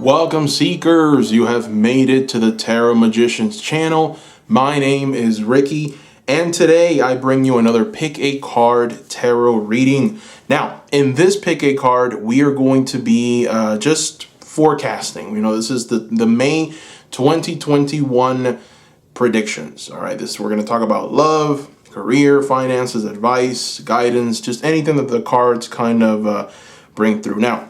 Welcome, seekers. You have made it to the Tarot Magicians channel. My name is Ricky, and today I bring you another Pick a Card tarot reading. Now, in this Pick a Card, we are going to be just forecasting. You know, this is the May 2021 predictions. All right, we're going to talk about love, career, finances, advice, guidance, just anything that the cards kind of bring through. Now,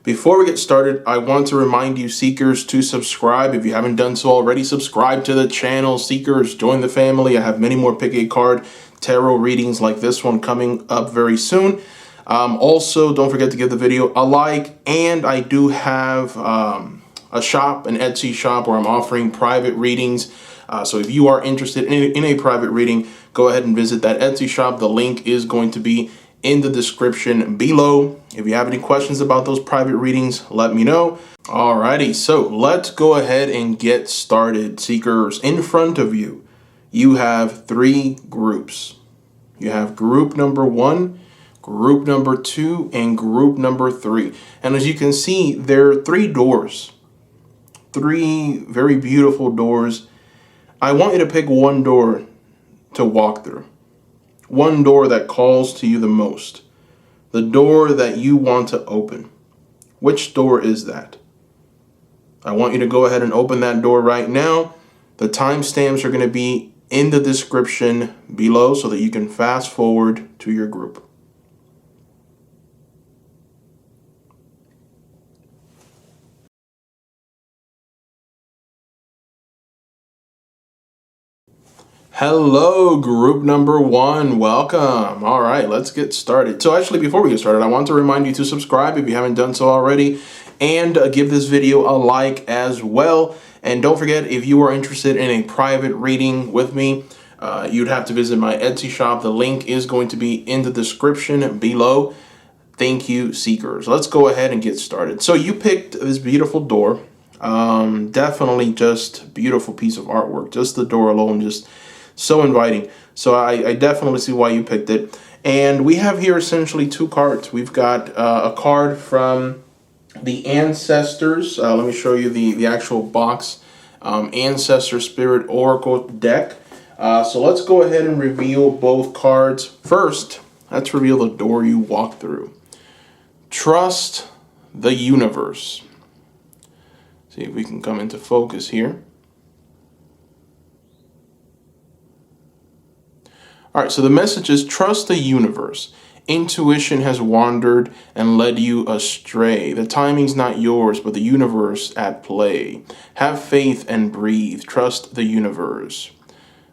before we get started, I want to remind you, seekers, to subscribe. If you haven't done so already, subscribe to the channel. Seekers, join the family. I have many more Pick a Card tarot readings like this one coming up very soon. Also, don't forget to give the video a like. And I do have a shop, an Etsy shop, where I'm offering private readings. So if you are interested in a private reading, go ahead and visit that Etsy shop. The link is going to be in the description below. If you have any questions about those private readings, let me know. Alrighty, so let's go ahead and get started. Seekers, in front of you, you have three groups. You have group number 1, group number 2, and group number 3. And as you can see, there are 3 doors. 3 very beautiful doors. I want you to pick one door to walk through. One door that calls to you the most. The door that you want to open. Which door is that? I want you to go ahead and open that door right now. The timestamps are going to be in the description below so that you can fast forward to your group. Hello, group number 1. Welcome. All right, let's get started. So actually, before we get started, I want to remind you to subscribe if you haven't done so already, and give this video a like as well. And don't forget, if you are interested in a private reading with me, you'd have to visit my Etsy shop. The link is going to be in the description below. Thank you, seekers. Let's go ahead and get started. So you picked this beautiful door. Definitely just beautiful piece of artwork. Just the door alone, just so inviting. So I definitely see why you picked it. And we have here essentially 2 cards. We've got a card from the Ancestors. Let me show you the actual box. Ancestor Spirit Oracle deck. So let's go ahead and reveal both cards. First, let's reveal the door you walk through. Trust the universe. See if we can come into focus here. All right, so the message is trust the universe. Intuition has wandered and led you astray. The timing's not yours, but the universe at play. Have faith and breathe. Trust the universe.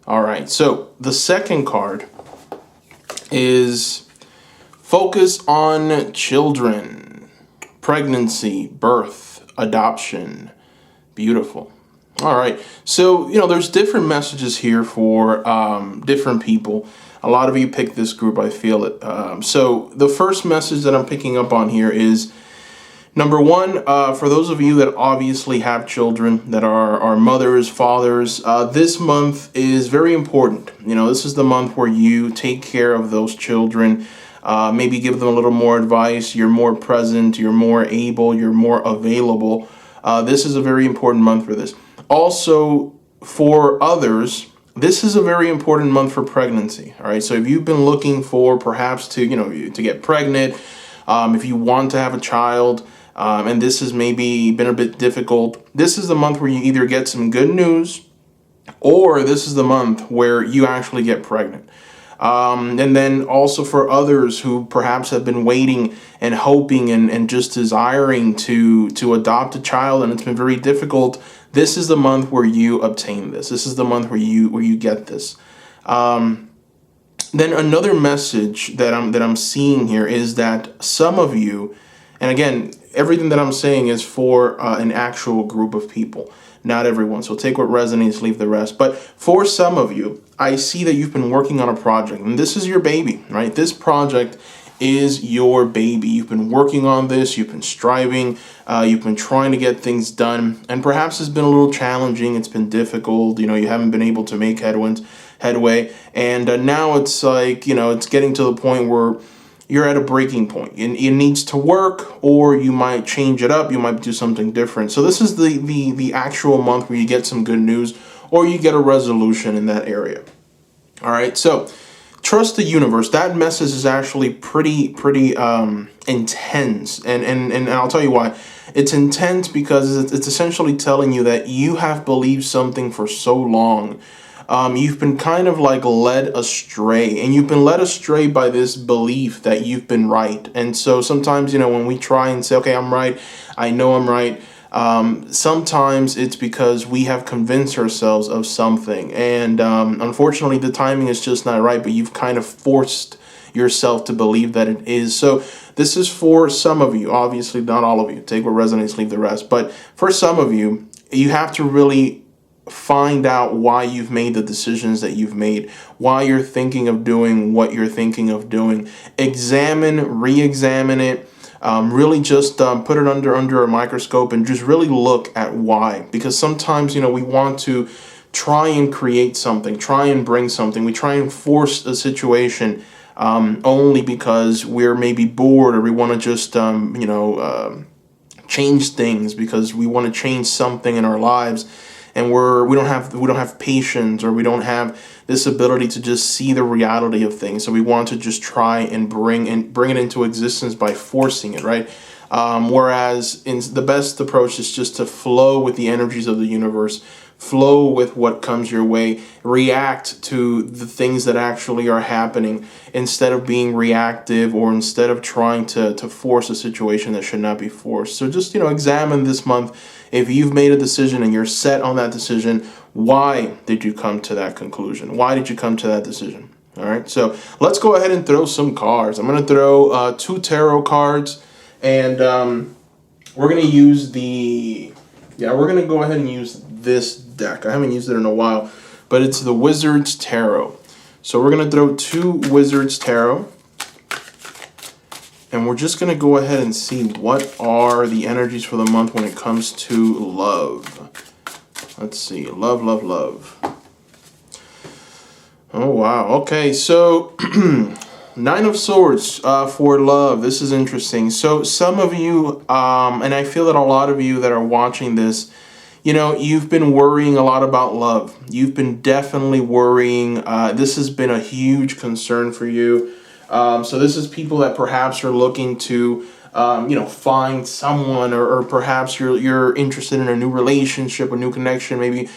All right, so the second card is focus on children, pregnancy, birth, adoption. Beautiful. All right, so, you know, there's different messages here for different people. A lot of you picked this group, I feel it. So the first message that I'm picking up on here is, number 1, for those of you that obviously have children, that are mothers, fathers, this month is very important. You know, this is the month where you take care of those children, maybe give them a little more advice, you're more present, you're more able, you're more available. This is a very important month for this. Also, for others, this is a very important month for pregnancy. All right, so if you've been looking for perhaps to get pregnant, if you want to have a child, and this has maybe been a bit difficult, this is the month where you either get some good news, or this is the month where you actually get pregnant. And then also for others who perhaps have been waiting and hoping and just desiring to adopt a child, and it's been very difficult, this is the month where you obtain this. This is the month where you get this. Then another message that I'm seeing here is that some of you, and again, everything that I'm saying is for an actual group of people, not everyone. So take what resonates, leave the rest. But for some of you, I see that you've been working on a project, and this is your baby, right? This project is your baby. You've been working on this, you've been striving, you've been trying to get things done, and perhaps it's been a little challenging, it's been difficult, you know, you haven't been able to make headway, and now it's like, you know, it's getting to the point where you're at a breaking point. It needs to work, or you might change it up. You might do something different. So this is the actual month where you get some good news, or you get a resolution in that area. All right. So trust the universe. That message is actually pretty intense, and I'll tell you why. It's intense because it's essentially telling you that you have believed something for so long. You've been kind of like led astray, and you've been led astray by this belief that you've been right. And so sometimes, when we try and say, okay, I'm right, I know I'm right, sometimes it's because we have convinced ourselves of something. And unfortunately, the timing is just not right, but you've kind of forced yourself to believe that it is. So this is for some of you, obviously not all of you. Take what resonates, leave the rest. But for some of you, you have to really find out why you've made the decisions that you've made, why you're thinking of doing what you're thinking of doing. Examine, re-examine it. Really just put it under a microscope and just really look at why. Because sometimes, we want to try and create something, try and bring something. We try and force a situation only because we're maybe bored, or we want to just, change things because we want to change something in our lives. And we don't have patience, or we don't have this ability to just see the reality of things. So we want to just try and bring it into existence by forcing it, right? Whereas the best approach is just to flow with the energies of the universe, flow with what comes your way, react to the things that actually are happening instead of being reactive, or instead of trying to force a situation that should not be forced. So just, examine this month. If you've made a decision and you're set on that decision, why did you come to that conclusion? Why did you come to that decision? All right, so let's go ahead and throw some cards. I'm going to throw 2 tarot cards, and we're going to use we're going to go ahead and use this deck. I haven't used it in a while, but it's the Wizard's Tarot. So we're going to throw 2 Wizard's Tarot, and we're just going to go ahead and see what are the energies for the month when it comes to love. Let's see. Love, love, love. Oh, wow. Okay, so 9 of Swords for love. This is interesting. So some of you, and I feel that a lot of you that are watching this, you've been worrying a lot about love. You've been definitely worrying. This has been a huge concern for you. So this is people that perhaps are looking to, find someone, or perhaps you're interested in a new relationship, a new connection. Maybe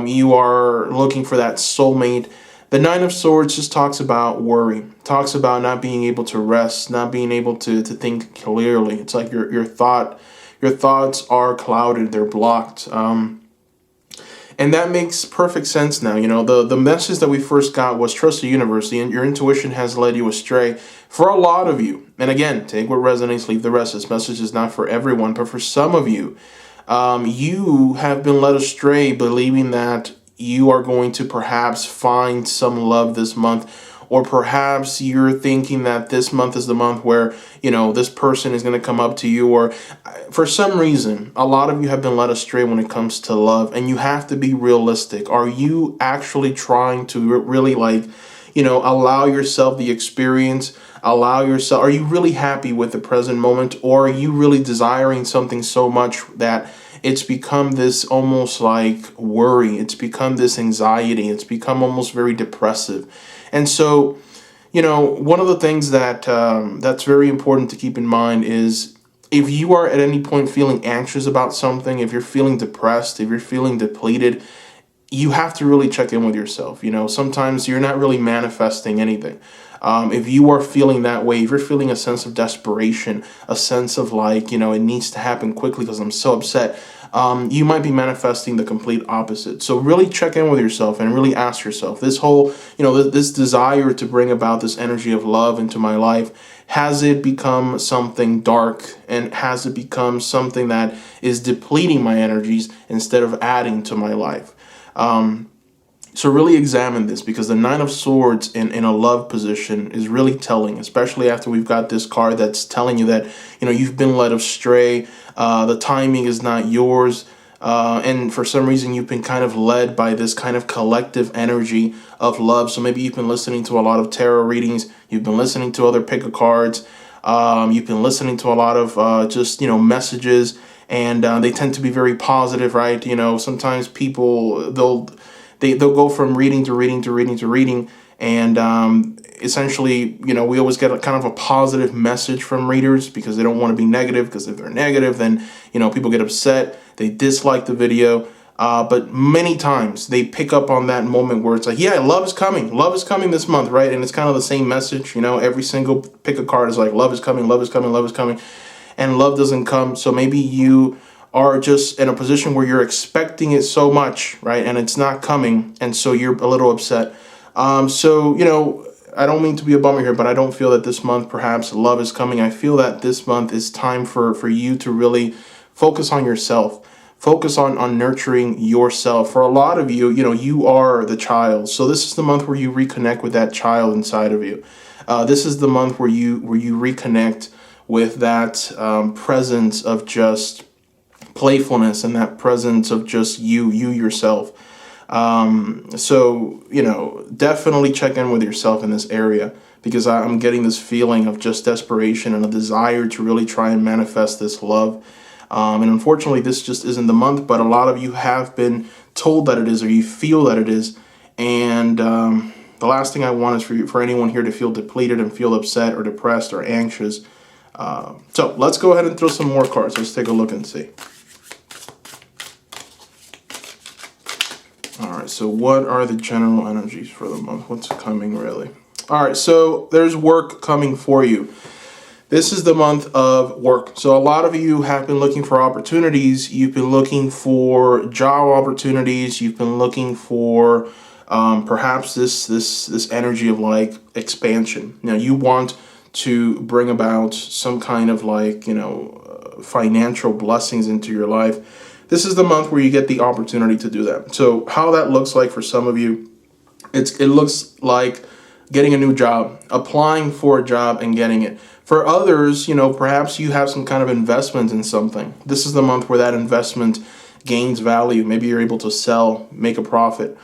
you are looking for that soulmate. The 9 of Swords just talks about worry, talks about not being able to rest, not being able to think clearly. It's like your thoughts are clouded, they're blocked. And that makes perfect sense now. The message that we first got was trust the universe. Your intuition has led you astray. For a lot of you, and again, take what resonates, leave the rest. This message is not for everyone, but for some of you, you have been led astray believing that you are going to perhaps find some love this month. Or perhaps you're thinking that this month is the month where, this person is going to come up to you. Or for some reason, a lot of you have been led astray when it comes to love. And you have to be realistic. Are you actually trying to really allow yourself the experience? Are you really happy with the present moment? Or are you really desiring something so much that it's become this almost like worry? It's become this anxiety. It's become almost very depressive. And so, one of the things that that's very important to keep in mind is if you are at any point feeling anxious about something, if you're feeling depressed, if you're feeling depleted, you have to really check in with yourself. Sometimes you're not really manifesting anything. If you are feeling that way, if you're feeling a sense of desperation, a sense of it needs to happen quickly because I'm so upset, you might be manifesting the complete opposite. So really check in with yourself and really ask yourself, this whole, this desire to bring about this energy of love into my life, has it become something dark, and has it become something that is depleting my energies instead of adding to my life? So really examine this, because the 9 of Swords in a love position is really telling, especially after we've got this card that's telling you that, you've been led astray. The timing is not yours. And for some reason, you've been kind of led by this kind of collective energy of love. So maybe you've been listening to a lot of tarot readings. You've been listening to other pick of cards. You've been listening to a lot of just, messages, and they tend to be very positive, right? Sometimes people, they'll go from reading to reading to reading to reading. And essentially, we always get kind of a positive message from readers because they don't want to be negative, because if they're negative, then, people get upset. They dislike the video. But many times they pick up on that moment where it's like, yeah, love is coming. Love is coming this month, right? And it's kind of the same message. Every single pick a card is like, love is coming, love is coming, love is coming. And love doesn't come. So maybe you are just in a position where you're expecting it so much, right? And it's not coming. And so you're a little upset. I don't mean to be a bummer here, but I don't feel that this month perhaps love is coming. I feel that this month is time for you to really focus on yourself. Focus on nurturing yourself. For a lot of you, you are the child. So this is the month where you reconnect with that child inside of you. This is the month where you reconnect with that presence of just playfulness and that presence of just you yourself. Definitely check in with yourself in this area, because I'm getting this feeling of just desperation and a desire to really try and manifest this love. And unfortunately, this just isn't the month, but a lot of you have been told that it is, or you feel that it is. And the last thing I want is for anyone here to feel depleted and feel upset or depressed or anxious. So let's go ahead and throw some more cards. Let's take a look and see. All right, so what are the general energies for the month? What's coming, really? All right, so there's work coming for you. This is the month of work. So a lot of you have been looking for opportunities. You've been looking for job opportunities. You've been looking for perhaps this energy of like expansion. You want to bring about some kind of like, financial blessings into your life. This is the month where you get the opportunity to do that. So how that looks like for some of you, it looks like getting a new job, applying for a job and getting it. For others, perhaps you have some kind of investment in something. This is the month where that investment gains value. Maybe you're able to sell, make a profit.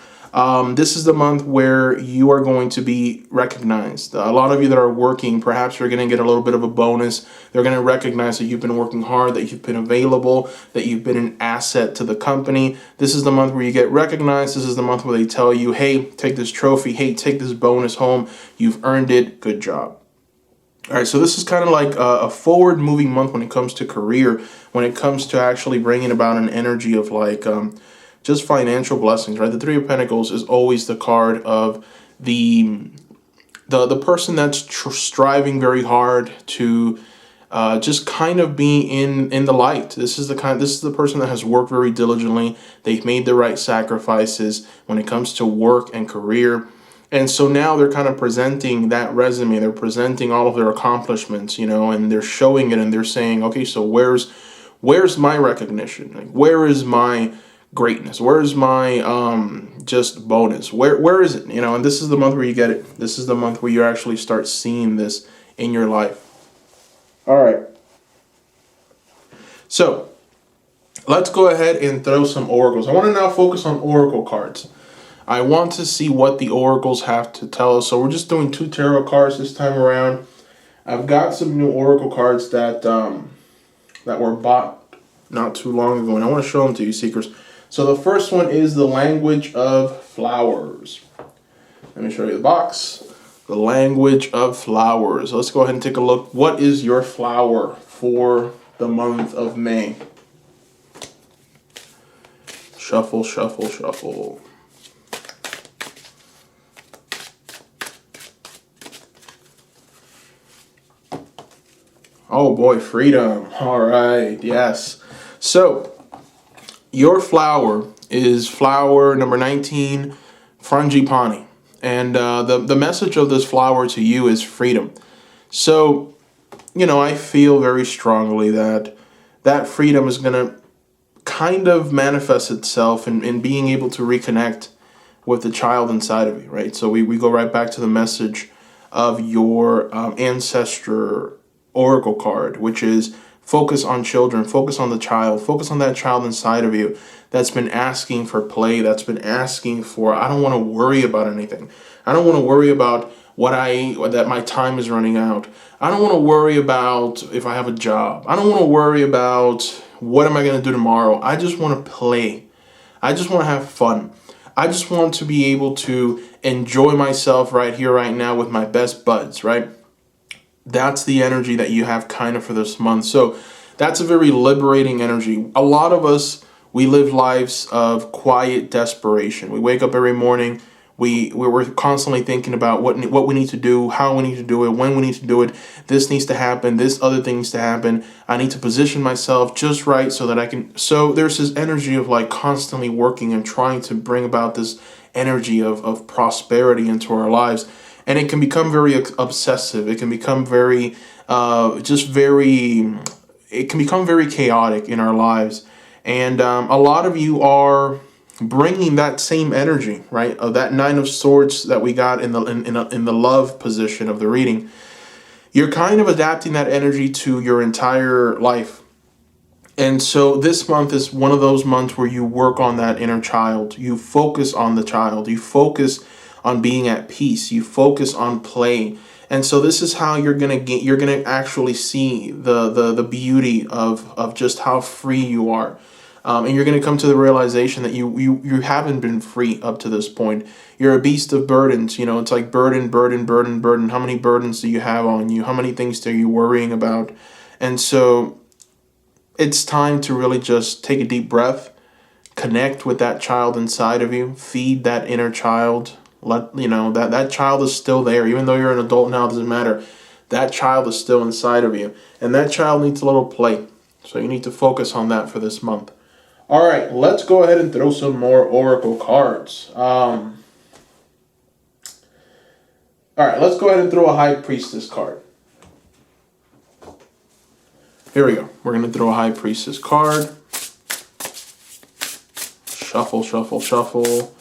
This is the month where you are going to be recognized. A lot of you that are working, perhaps you're going to get a little bit of a bonus. They're going to recognize that you've been working hard, that you've been available, that you've been an asset to the company. This is the month where you get recognized. This is the month where they tell you, hey, take this trophy. Hey, take this bonus home. You've earned it. Good job. All right, so this is kind of like a forward-moving month when it comes to career, when it comes to actually bringing about an energy of like just financial blessings, right? The Three of Pentacles is always the card of the person that's striving very hard to just kind of be in the light. This is the person that has worked very diligently. They've made the right sacrifices when it comes to work and career. And so now they're kind of presenting that resume. They're presenting all of their accomplishments, and they're showing it, and they're saying, okay, so where's my recognition? Like, where is my greatness? Where is my just bonus? Where is it? And this is the month where you get it. This is the month where you actually start seeing this in your life. All right. So let's go ahead and throw some oracles. I want to now focus on oracle cards. I want to see what the oracles have to tell us. So we're just doing 2 tarot cards this time around. I've got some new oracle cards that were bought not too long ago, and I want to show them to you, seekers. So the first one is the language of flowers. Let me show you the box. The language of flowers. Let's go ahead and take a look. What is your flower for the month of May? Shuffle, shuffle, shuffle. Oh boy, freedom. All right, yes. So your flower is flower number 19, frangipani. And the message of this flower to you is freedom. So, I feel very strongly that freedom is going to kind of manifest itself in being able to reconnect with the child inside of you, right? So we go right back to the message of your ancestor oracle card, which is Focus on children. Focus on the child. Focus on that child inside of you that's been asking for play, that's been asking for, I don't want to worry about anything. I don't want to worry about that my time is running out. I don't want to worry about if I have a job. I don't want to worry about what am I going to do tomorrow. I just want to play. I just want to have fun. I just want to be able to enjoy myself right here, right now with my best buds, right? That's the energy that you have kind of for this month. So that's a very liberating energy. A lot of us, we live lives of quiet desperation. We wake up every morning. We're constantly thinking about what we need to do, how we need to do it, when we need to do it. This needs to happen. This other thing needs to happen. I need to position myself just right so that I can. So there's this energy of like constantly working and trying to bring about this energy of prosperity into our lives, and it can become very obsessive. It can become very, it can become very chaotic in our lives, and a lot of you are bringing that same energy, right, of that Nine of Swords that we got in the love position of the reading. You're kind of adapting that energy to your entire life. And so this month is one of those months where you work on that inner child. You focus on the child. You focus on being at peace. You focus on play. And so this is how you're gonna actually see the beauty of just how free you are. And you're going to come to the realization that you haven't been free up to this point. You're a beast of burdens. You know, it's like burden. How many burdens do you have on you? How many things are you worrying about? And so it's time to really just take a deep breath, connect with that child inside of you, feed that inner child. Let you know that child is still there. Even though you're an adult now, it doesn't matter. That child is still inside of you. And that child needs a little play. So you need to focus on that for this month. All right, let's go ahead and throw some more Oracle cards. All right, let's go ahead and throw a High Priestess card. Here we go. We're going to throw a High Priestess card. Shuffle, shuffle, shuffle.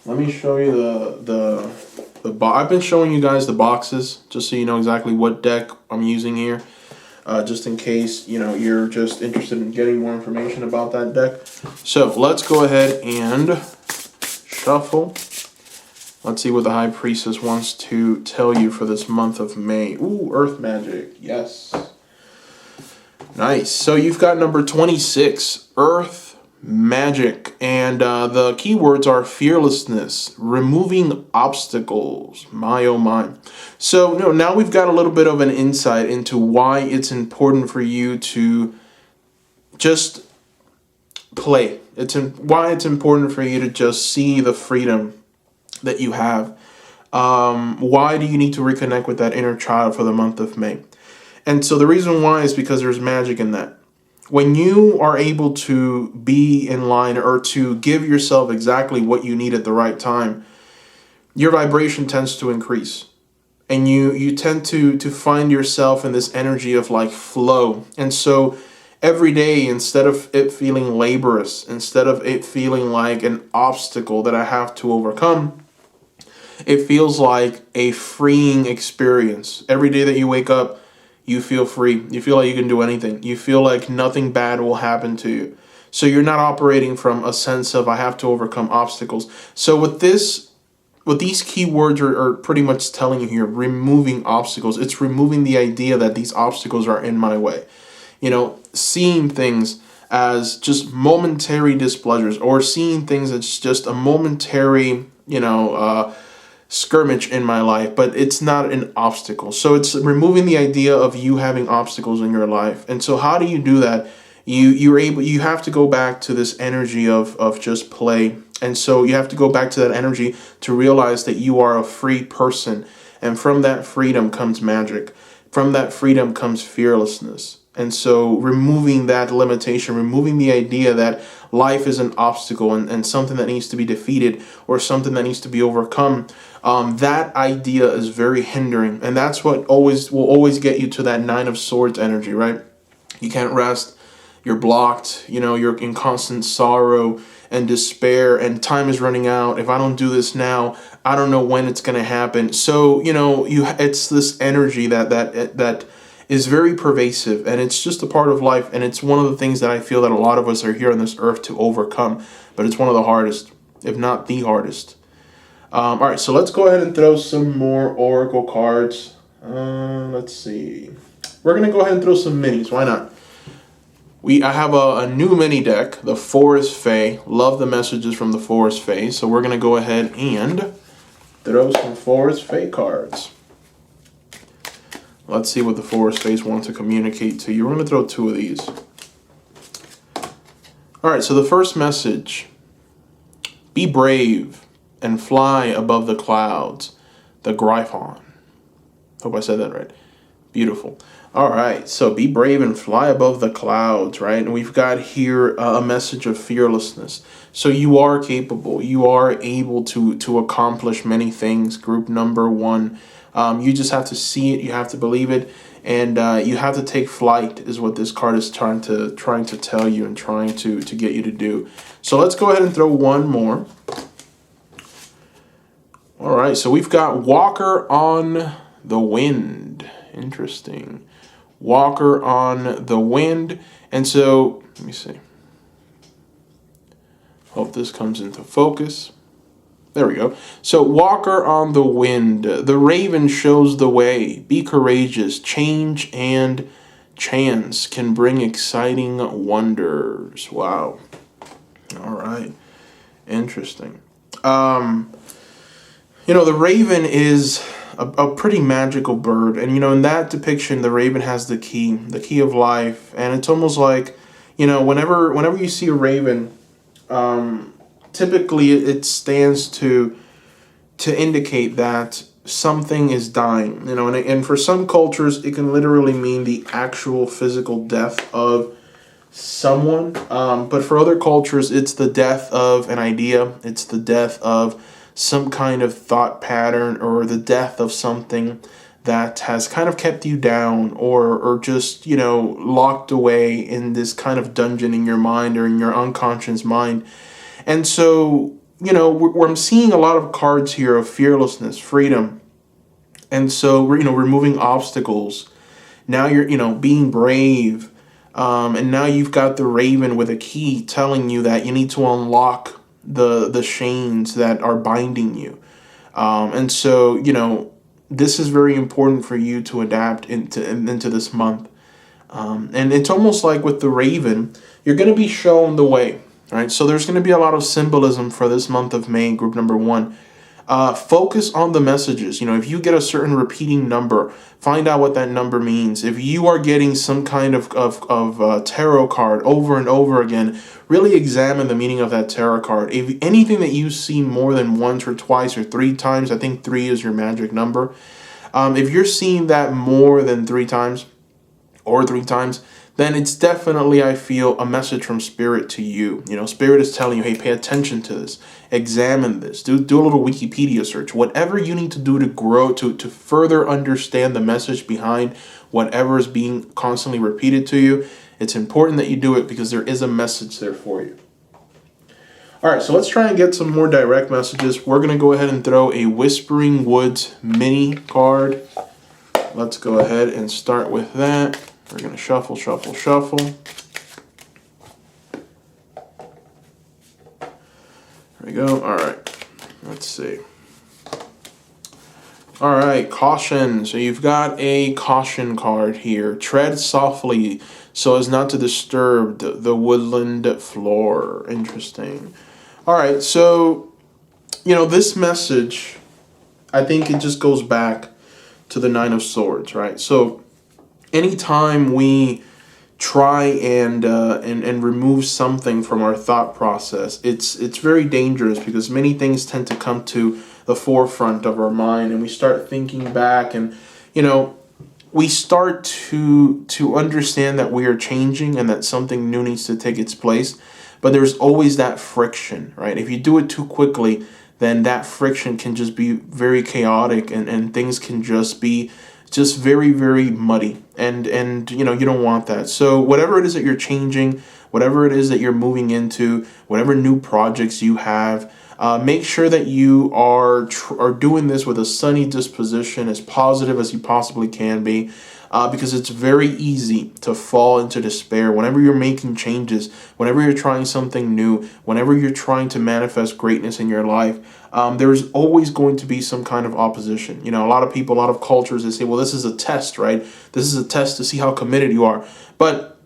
Let me show you the I've been showing you guys the boxes just so you know exactly what deck I'm using here. Just in case, you know, you're just interested in getting more information about that deck. So let's go ahead and shuffle. Let's see what the High Priestess wants to tell you for this month of May. Ooh, Earth Magic. Yes. Nice. So you've got number 26, Earth Magic. And the keywords are fearlessness, removing obstacles. My, oh my. So now we've got a little bit of an insight into why it's important for you to just play. Why it's important for you to just see the freedom that you have. Why do you need to reconnect with that inner child for the month of May? And so the reason why is because there's magic in that. When you are able to be in line or to give yourself exactly what you need at the right time, your vibration tends to increase. And you tend to find yourself in this energy of like flow. And so every day, instead of it feeling laborious, instead of it feeling like an obstacle that I have to overcome, it feels like a freeing experience. Every day that you wake up, you feel free. You feel like you can do anything. You feel like nothing bad will happen to you. So you're not operating from a sense of I have to overcome obstacles. So what these keywords are pretty much telling you here, removing obstacles. It's removing the idea that these obstacles are in my way. You know, seeing things as just momentary displeasures, or seeing things as just a momentary, skirmish in my life, but it's not an obstacle. So it's removing the idea of you having obstacles in your life. And so how do you do that? You have to go back to this energy of just play. And so you have to go back to that energy to realize that you are a free person. And from that freedom comes magic. From that freedom comes fearlessness. And so removing that limitation, removing the idea that life is an obstacle and something that needs to be defeated or something that needs to be overcome, that idea is very hindering. And that's what will always get you to that Nine of Swords energy, right? You can't rest. You're blocked. You're in constant sorrow and despair, and time is running out. If I don't do this now, I don't know when it's going to happen. So, it's this energy that is very pervasive, and it's just a part of life, and it's one of the things that I feel that a lot of us are here on this earth to overcome, but it's one of the hardest, if not the hardest. All right, so let's go ahead and throw some more Oracle cards. Let's see. We're going to go ahead and throw some minis. Why not? I have a new mini deck, the Forest Fae. Love the messages from the Forest Fae. So we're going to go ahead and throw some Forest Fae cards. Let's see what the Forest Fae want to communicate to you. We're going to throw 2 of these. All right, so the first message. Be brave and fly above the clouds. The Gryphon. Hope I said that right. Beautiful. All right, so be brave and fly above the clouds, right? And we've got here a message of fearlessness. So you are capable. You are able to accomplish many things. Group number 1. You just have to see it. You have to believe it. And you have to take flight is what this card is trying to tell you and trying to get you to do. So let's go ahead and throw one more. All right, so we've got Walker on the Wind. Interesting. Walker on the Wind. And so, let me see. Hope this comes into focus. There we go. So, Walker on the Wind. The raven shows the way. Be courageous. Change and chance can bring exciting wonders. Wow. All right. Interesting. The raven is a pretty magical bird. And, in that depiction, the raven has the key of life. And it's almost like, whenever you see a raven, typically it stands to indicate that something is dying. And for some cultures, it can literally mean the actual physical death of someone. But for other cultures, it's the death of an idea. It's the death of some kind of thought pattern, or the death of something that has kind of kept you down, or just, locked away in this kind of dungeon in your mind or in your unconscious mind. And so, I'm seeing a lot of cards here of fearlessness, freedom. And so, removing obstacles. Now you're, being brave. And now you've got the raven with a key telling you that you need to unlock the chains that are binding you. And so, this is very important for you to adapt into this month. And it's almost like with the raven, you're going to be shown the way, right? So there's going to be a lot of symbolism for this month of May, group number 1. Focus on the messages. If you get a certain repeating number, find out what that number means. If you are getting some kind of tarot card over and over again, really examine the meaning of that tarot card. If anything that you see more than once or twice or 3 times, I think 3 is your magic number. If you're seeing that more than 3 times or 3 times, then it's definitely, I feel, a message from Spirit to you. Spirit is telling you, hey, pay attention to this. Examine this. Do a little Wikipedia search. Whatever you need to do to grow, to further understand the message behind whatever is being constantly repeated to you, it's important that you do it because there is a message there for you. All right, so let's try and get some more direct messages. We're going to go ahead and throw a Whispering Woods mini card. Let's go ahead and start with that. We're going to shuffle, shuffle, shuffle. There we go. All right. Let's see. All right. Caution. So you've got a caution card here. Tread softly so as not to disturb the woodland floor. Interesting. All right. So, this message, I think it just goes back to the 9 of Swords, right? So anytime we try and remove something from our thought process, it's very dangerous because many things tend to come to the forefront of our mind, and we start thinking back, and we start to understand that we are changing and that something new needs to take its place. But there's always that friction, right? If you do it too quickly, then that friction can just be very chaotic, and things can just be very, very muddy, and you don't want that. So whatever it is that you're changing, whatever it is that you're moving into, whatever new projects you have, Make sure that you are doing this with a sunny disposition, as positive as you possibly can be, because it's very easy to fall into despair whenever you're making changes, whenever you're trying something new, whenever you're trying to manifest greatness in your life. There's always going to be some kind of opposition. A lot of people, a lot of cultures, they say, well, this is a test, right? This is a test to see how committed you are. But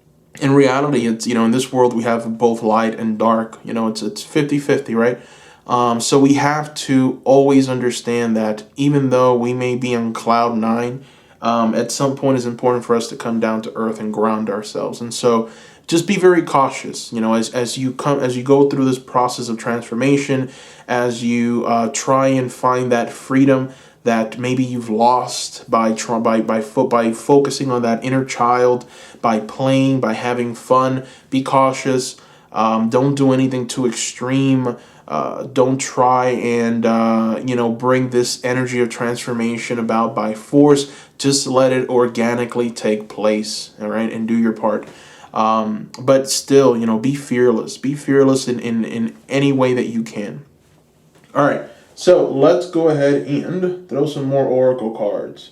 in reality, it's, in this world, we have both light and dark. It's 50-50, right? So we have to always understand that even though we may be on cloud nine, at some point it's important for us to come down to earth and ground ourselves. And so just be very cautious, as you go through this process of transformation, as you try and find that freedom that maybe you've lost by focusing on that inner child, by playing, by having fun. Be cautious. Don't do anything too extreme. Don't try and bring this energy of transformation about by force. Just let it organically take place, all right, and do your part. But still, be fearless. Be fearless in any way that you can. All right, so let's go ahead and throw some more oracle cards.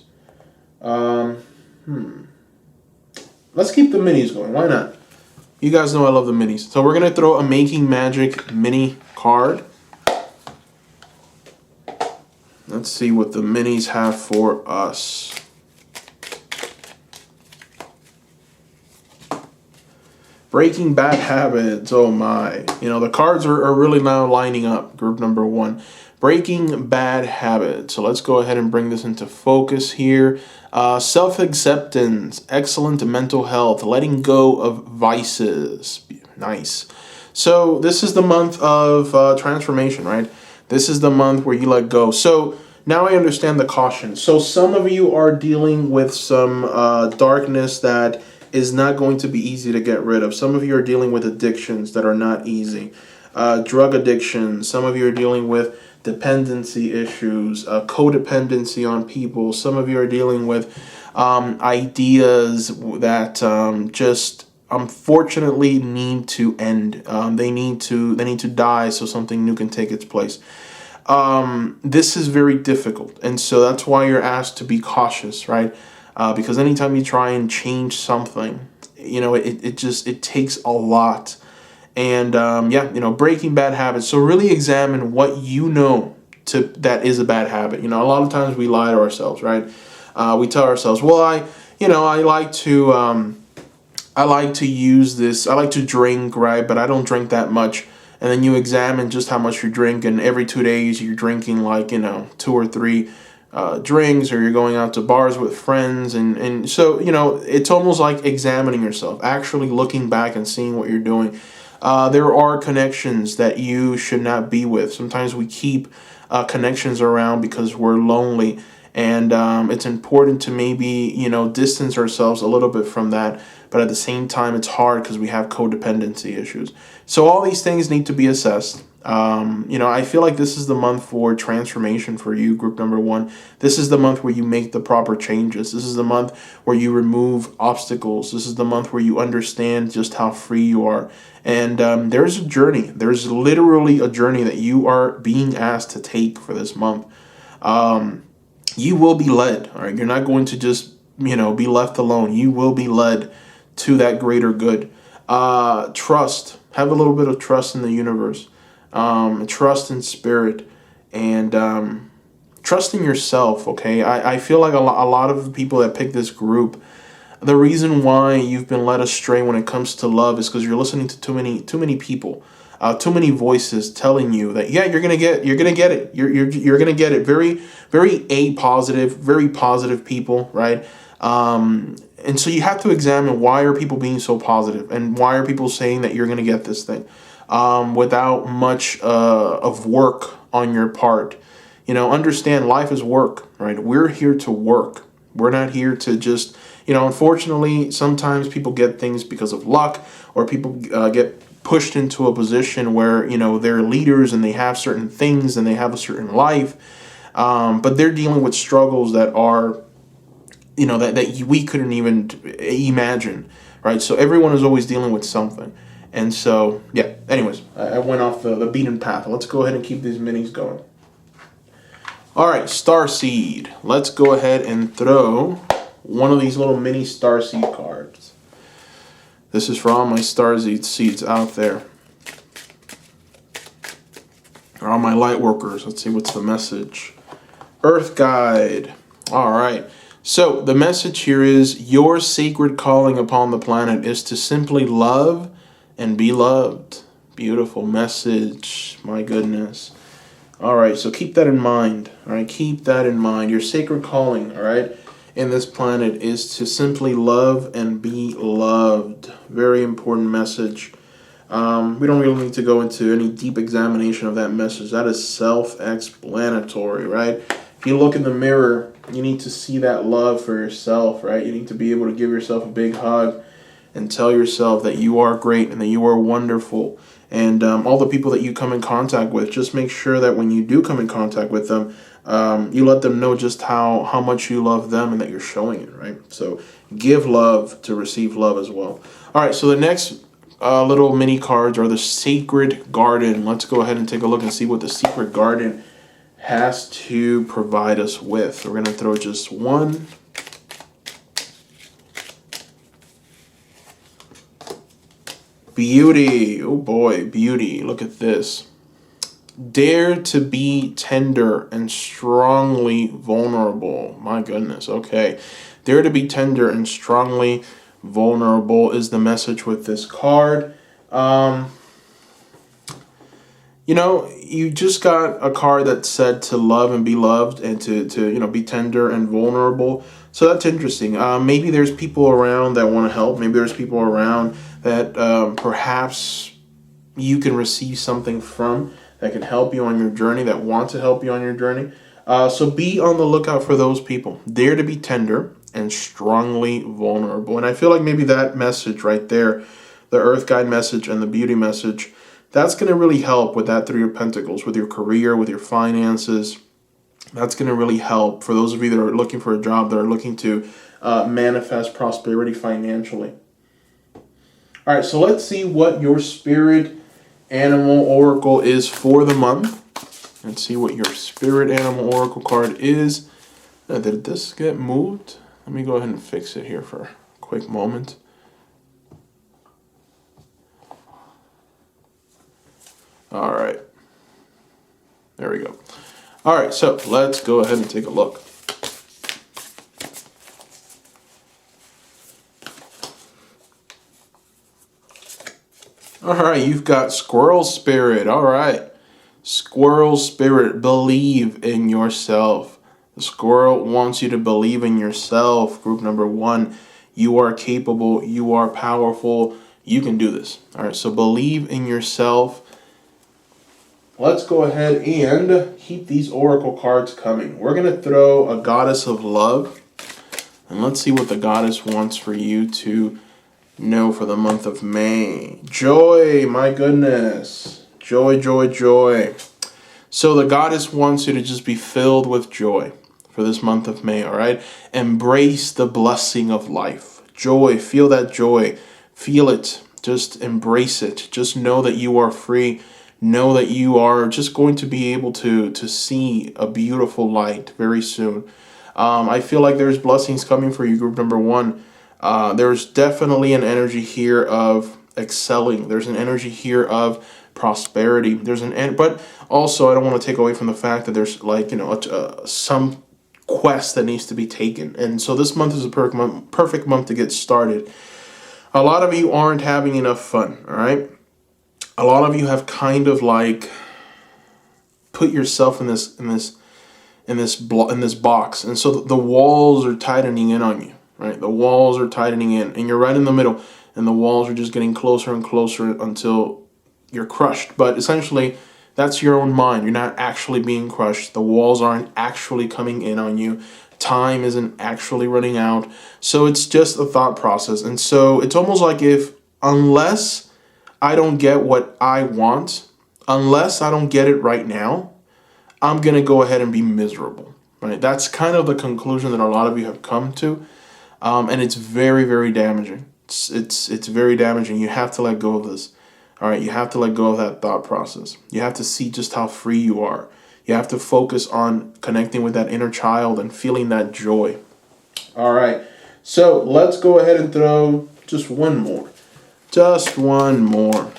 Let's keep the minis going. Why not? You guys know I love the minis. So we're going to throw a Making Magic mini card. Let's see what the minis have for us. Breaking Bad Habits. Oh my. The cards are really now lining up. Group number 1. Breaking Bad Habits. So let's go ahead and bring this into focus here. Self-acceptance. Excellent mental health. Letting go of vices. Nice. So this is the month of transformation, right? This is the month where you let go. So now I understand the caution. So some of you are dealing with some darkness that is not going to be easy to get rid of. Some of you are dealing with addictions that are not easy. Drug addiction. Some of you are dealing with dependency issues, codependency on people. Some of you are dealing with ideas that just unfortunately need to end. They need to die so something new can take its place. This is very difficult, and so that's why you're asked to be cautious, right? Because anytime you try and change something, it takes a lot. And breaking bad habits. So really examine what that is a bad habit. A lot of times we lie to ourselves, right? We tell ourselves, well, I like to use this. I like to drink, right? But I don't drink that much. And then you examine just how much you drink, and every 2 days you're drinking 2 or 3 drinks, or you're going out to bars with friends, and so it's almost like examining yourself, actually looking back and seeing what you're doing. There are connections that you should not be with. Sometimes we keep connections around because we're lonely, and it's important to maybe distance ourselves a little bit from that. But at the same time, it's hard because we have codependency issues. So all these things need to be assessed. I feel like this is the month for transformation for you, group number 1. This is the month where you make the proper changes. This is the month where you remove obstacles. This is the month where you understand just how free you are. And there's a journey. There's literally a journey that you are being asked to take for this month. You will be led. All right, you're not going to just be left alone. You will be led to that greater good. Trust. Have a little bit of trust in the universe. Trust in spirit, and trust in yourself. Okay, I feel like a lot of the people that pick this group, the reason why you've been led astray when it comes to love is because you're listening to too many people, too many voices telling you that you're gonna get it, you're gonna get it. Very very positive people, right? And so you have to examine, why are people being so positive, and why are people saying that you're gonna get this thing without much of work on your part. Understand life is work, right? We're here to work. We're not here to just, unfortunately, sometimes people get things because of luck, or people get pushed into a position where, they're leaders and they have certain things and they have a certain life, but they're dealing with struggles that are, that we couldn't even imagine, right? So everyone is always dealing with something. And so, yeah, anyways, I went off the beaten path. Let's go ahead and keep these minis going. All right, Starseed. Let's go ahead and throw one of these little mini Starseed cards. This is for all my Starseed seeds out there. Or all my light workers. Let's see, what's the message? Earth Guide. All right. So the message here is your sacred calling upon the planet is to simply love and be loved. Beautiful message. My goodness. All right. So keep that in mind. All right. Keep that in mind. Your sacred calling, all right, in this planet is to simply love and be loved. Very important message. We don't really need to go into any deep examination of that message. That is self-explanatory, right? If you look in the mirror, you need to see that love for yourself, right? You need to be able to give yourself a big hug and tell yourself that you are great and that you are wonderful. And all the people that you come in contact with, just make sure that when you do come in contact with them, you let them know just how much you love them and that you're showing it, right? So give love to receive love as well. All right, so the next little mini cards are the Sacred Garden. Let's go ahead and take a look and see what the Sacred Garden has to provide us with. We're going to throw just one. Beauty. Oh boy, beauty. Look at this. Dare to be tender and strongly vulnerable. My goodness. Okay. Dare to be tender and strongly vulnerable is the message with this card. You know, you just got a card that said to love and be loved and to be tender and vulnerable. So that's interesting. Maybe there's people around that want to help. Maybe there's people around that perhaps you can receive something from that can help you on your journey, that want to help you on your journey. So be on the lookout for those people. Dare to be tender and strongly vulnerable. And I feel like maybe that message right there, the Earth Guide message and the Beauty message, that's going to really help with that Three of Pentacles, with your career, with your finances. That's going to really help for those of you that are looking for a job, that are looking to manifest prosperity financially. All right, so let's see what your spirit animal oracle is for the month. Let's see what your spirit animal oracle card is. Did this get moved? Let me go ahead and fix it here for a quick moment. All right. There we go. All right, so let's go ahead and take a look. All right, you've got Squirrel Spirit. All right. Squirrel Spirit, believe in yourself. The squirrel wants you to believe in yourself. Group number 1, you are capable, you are powerful, you can do this. All right, so believe in yourself. Let's go ahead and keep these oracle cards coming. We're going to throw a Goddess of Love. And let's see what the goddess wants for you to know for the month of May. Joy, my goodness. Joy, joy, joy. So the goddess wants you to just be filled with joy for this month of May, all right? Embrace the blessing of life. Joy, feel that joy. Feel it. Just embrace it. Just know that you are free. Know that you are just going to be able to see a beautiful light very soon. I feel like there's blessings coming for you, group number 1. There's definitely an energy here of excelling. There's an energy here of prosperity. But also I don't want to take away from the fact that there's some quest that needs to be taken. And so this month is a perfect month to get started. A lot of you aren't having enough fun, all right? A lot of you have kind of like put yourself in this box, and so the walls are tightening in on you, right? The walls are tightening in, and you're right in the middle, and the walls are just getting closer and closer until you're crushed. But essentially, that's your own mind. You're not actually being crushed. The walls aren't actually coming in on you. Time isn't actually running out. So it's just a thought process. And so it's almost like unless I don't get what I want, unless I don't get it right now, I'm going to go ahead and be miserable, right? That's kind of the conclusion that a lot of you have come to. And it's very, very damaging. It's very damaging. You have to let go of this. All right, you have to let go of that thought process. You have to see just how free you are. You have to focus on connecting with that inner child and feeling that joy. All right, so let's go ahead and throw just one more. Just one more.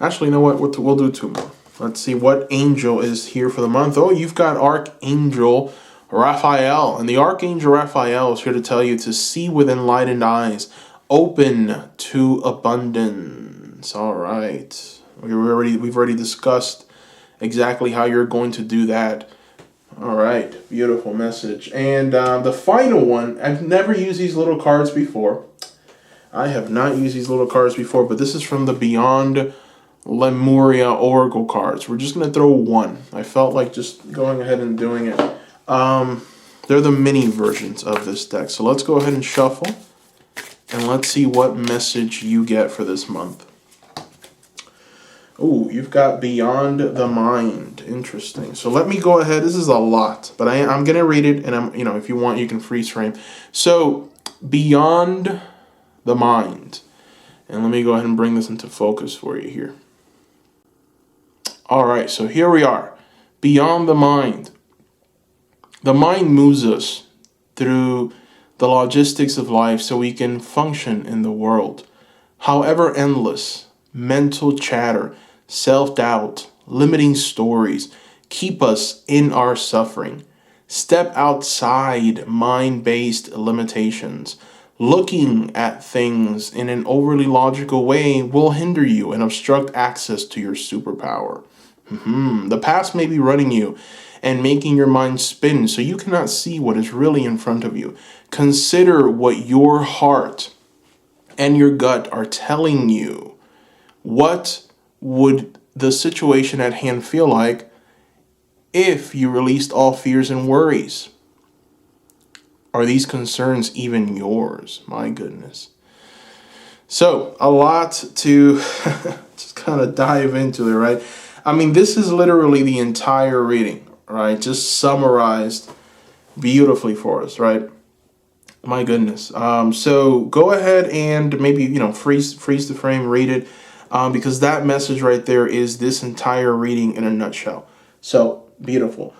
Actually, you know what? We'll do two more. Let's see what angel is here for the month. Oh, you've got Archangel Raphael. And the Archangel Raphael is here to tell you to see with enlightened eyes, open to abundance. All right. We've already discussed exactly how you're going to do that. All right. Beautiful message. And the final one, I've never used these little cards before. I have not used these little cards before, but this is from the Beyond Lemuria Oracle cards. We're just going to throw one. I felt like just going ahead and doing it. They're the mini versions of this deck. So let's go ahead and shuffle. And let's see what message you get for this month. Oh, you've got Beyond the Mind. Interesting. So let me go ahead. This is a lot, but I'm going to read it. And if you want, you can freeze frame. So Beyond the Mind. And let me go ahead and bring this into focus for you here. All right, so here we are. Beyond the mind. The mind moves us through the logistics of life so we can function in the world. However endless, mental chatter, self-doubt, limiting stories keep us in our suffering. Step outside mind-based limitations. Looking at things in an overly logical way will hinder you and obstruct access to your superpower. The past may be running you and making your mind spin so you cannot see what is really in front of you. Consider what your heart and your gut are telling you. What would the situation at hand feel like if you released all fears and worries? Are these concerns even yours? My goodness. So, a lot to just kind of dive into there, right? I mean, this is literally the entire reading, right? Just summarized beautifully for us, right? My goodness. So go ahead and maybe, freeze the frame, read it, because that message right there is this entire reading in a nutshell. So beautiful.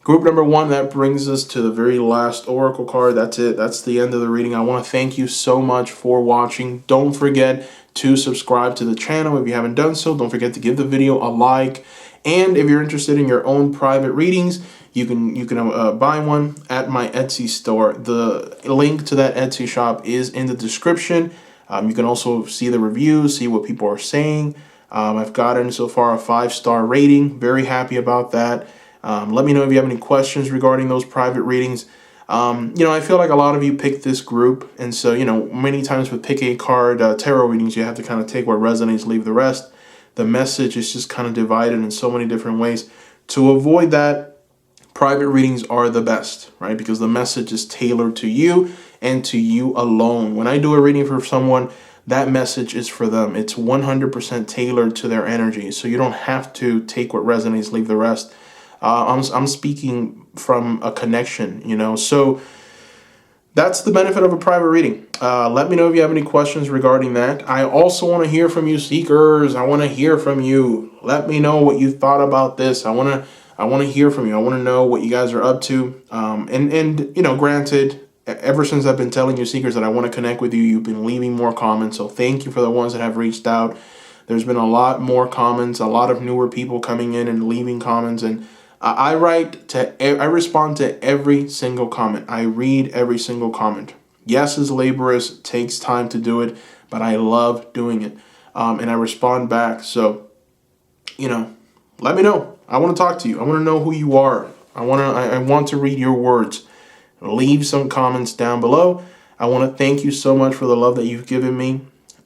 Group number one, that brings us to the very last oracle card. That's it. That's the end of the reading. I want to thank you so much for watching. Don't forget to subscribe to the channel if you haven't done so. Don't forget to give the video a like. And if you're interested in your own private readings, you can buy one at my Etsy store. The link to that Etsy shop is in the description. You can also see the reviews, see what people are saying. I've gotten so far a 5-star rating. Very happy about that. Let me know if you have any questions regarding those private readings. I feel like a lot of you picked this group. And so, many times with picking a card, tarot readings, you have to kind of take what resonates, leave the rest. The message is just kind of divided in so many different ways. To avoid that, private readings are the best, right? Because the message is tailored to you and to you alone. When I do a reading for someone, that message is for them. It's 100% tailored to their energy. So you don't have to take what resonates, leave the rest. I'm speaking from a connection, so that's the benefit of a private reading. Let me know if you have any questions regarding that. I also want to hear from you, seekers. I want to hear from you. Let me know what you thought about this. I want to hear from you. I want to know what you guys are up to. Granted, ever since I've been telling you, seekers, that I want to connect with you, you've been leaving more comments. So thank you for the ones that have reached out. There's been a lot more comments, a lot of newer people coming in and leaving comments, and I respond to every single comment. I read every single comment. Yes, it's laborious, takes time to do it, but I love doing it. And I respond back. So, let me know. I want to talk to you. I want to know who you are. I want to read your words. Leave some comments down below. I want to thank you so much for the love that you've given me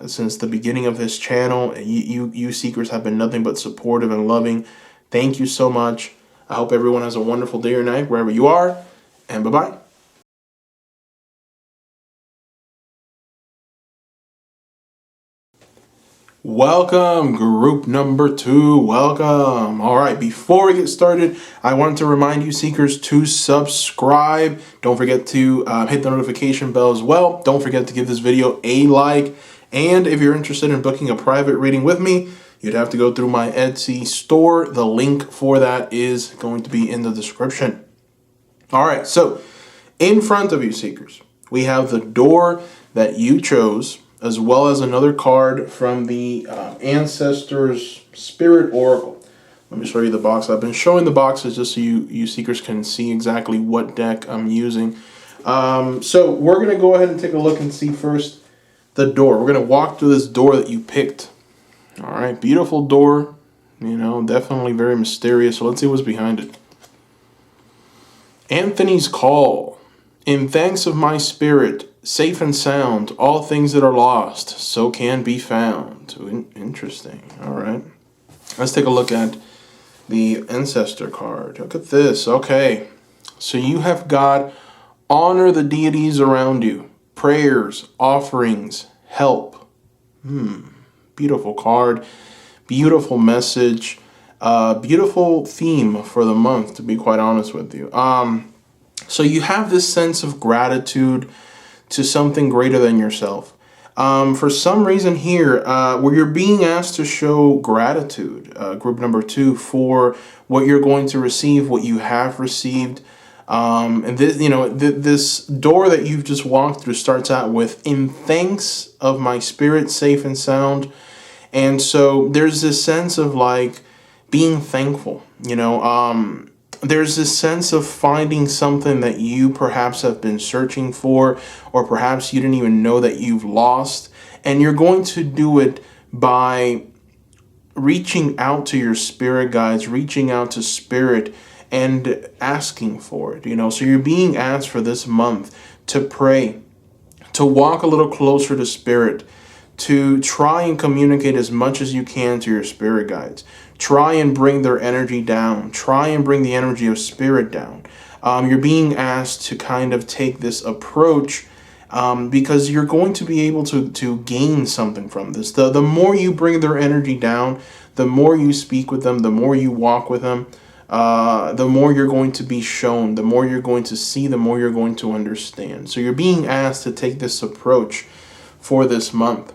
since the beginning of this channel. You seekers have been nothing but supportive and loving. Thank you so much. I hope everyone has a wonderful day or night wherever you are, and bye-bye. Welcome, group number 2. Welcome. All right, before we get started, I want to remind you, seekers, to subscribe. Don't forget to hit the notification bell as well. Don't forget to give this video a like. And if you're interested in booking a private reading with me, you'd have to go through my Etsy store. The link for that is going to be in the description. All right, so in front of you, Seekers, we have the door that you chose, as well as another card from the Ancestors Spirit Oracle. Let me show you the box. I've been showing the boxes just so you Seekers can see exactly what deck I'm using. So we're going to go ahead and take a look and see first the door. We're going to walk through this door that you picked. All right, beautiful door. You know, definitely very mysterious. So let's see what's behind it. Anthony's Call. In thanks of my spirit, safe and sound, all things that are lost, so can be found. Interesting. All right. Let's take a look at the Ancestor card. Look at this. Okay. So you have got honor the deities around you. Prayers, offerings, help. Beautiful card. Beautiful message. Beautiful theme for the month, to be quite honest with you. So you have this sense of gratitude to something greater than yourself. For some reason here, where you're being asked to show gratitude, group number 2, for what you're going to receive, what you have received. And this, this door that you've just walked through starts out with, in thanks of my spirit, safe and sound. And so there's this sense of like being thankful, there's this sense of finding something that you perhaps have been searching for, or perhaps you didn't even know that you've lost. And you're going to do it by reaching out to your spirit guides, reaching out to spirit and asking for it, So you're being asked for this month to pray, to walk a little closer to spirit, to try and communicate as much as you can to your spirit guides. Try and bring their energy down. Try and bring the energy of spirit down. You're being asked to kind of take this approach because you're going to be able to gain something from this. The more you bring their energy down, the more you speak with them, the more you walk with them, the more you're going to be shown, the more you're going to see, the more you're going to understand. So you're being asked to take this approach for this month.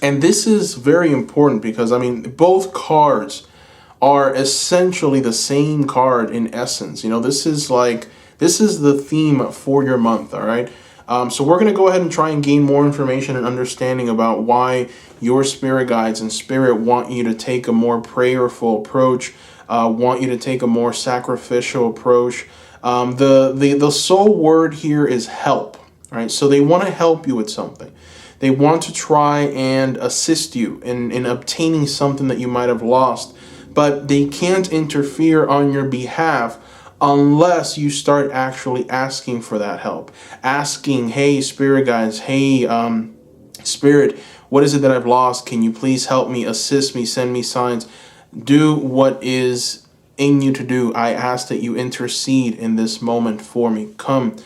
And this is very important because, both cards are essentially the same card in essence. This is the theme for your month, all right? So we're going to go ahead and try and gain more information and understanding about why your spirit guides and spirit want you to take a more prayerful approach, want you to take a more sacrificial approach. The sole word here is help, right? So they want to help you with something. They want to try and assist you in obtaining something that you might have lost, but they can't interfere on your behalf unless you start actually asking for that help. Asking, hey, spirit guides, hey, spirit, what is it that I've lost? Can you please help me, assist me, send me signs? Do what is in you to do. I ask that you intercede in this moment for me. Come.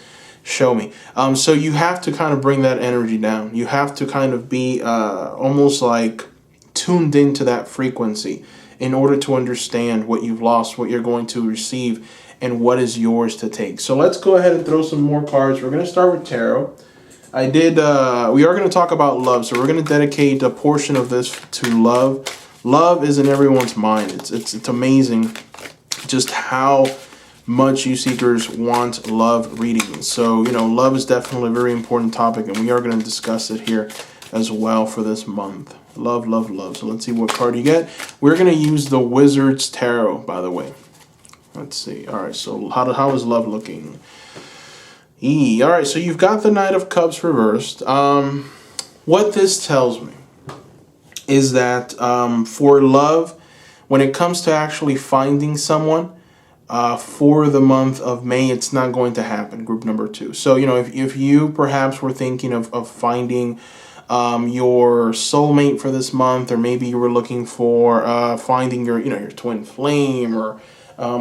Show me. So you have to kind of bring that energy down. You have to kind of be almost like tuned into that frequency in order to understand what you've lost, what you're going to receive, and what is yours to take. So let's go ahead and throw some more cards. We're going to start with tarot. We are going to talk about love. So we're going to dedicate a portion of this to love. Love is in everyone's mind. It's amazing just how much you seekers want love readings. So, love is definitely a very important topic, and we are going to discuss it here as well for this month. Love, love, love. So let's see what card you get. We're going to use the Wizard's Tarot, by the way. Let's see. All right, so how is love looking? All right, so you've got the Knight of Cups reversed. What this tells me is that for love, when it comes to actually finding someone, for the month of May, it's not going to happen, group number 2. So, if you perhaps were thinking of finding your soulmate for this month, or maybe you were looking for finding your twin flame, or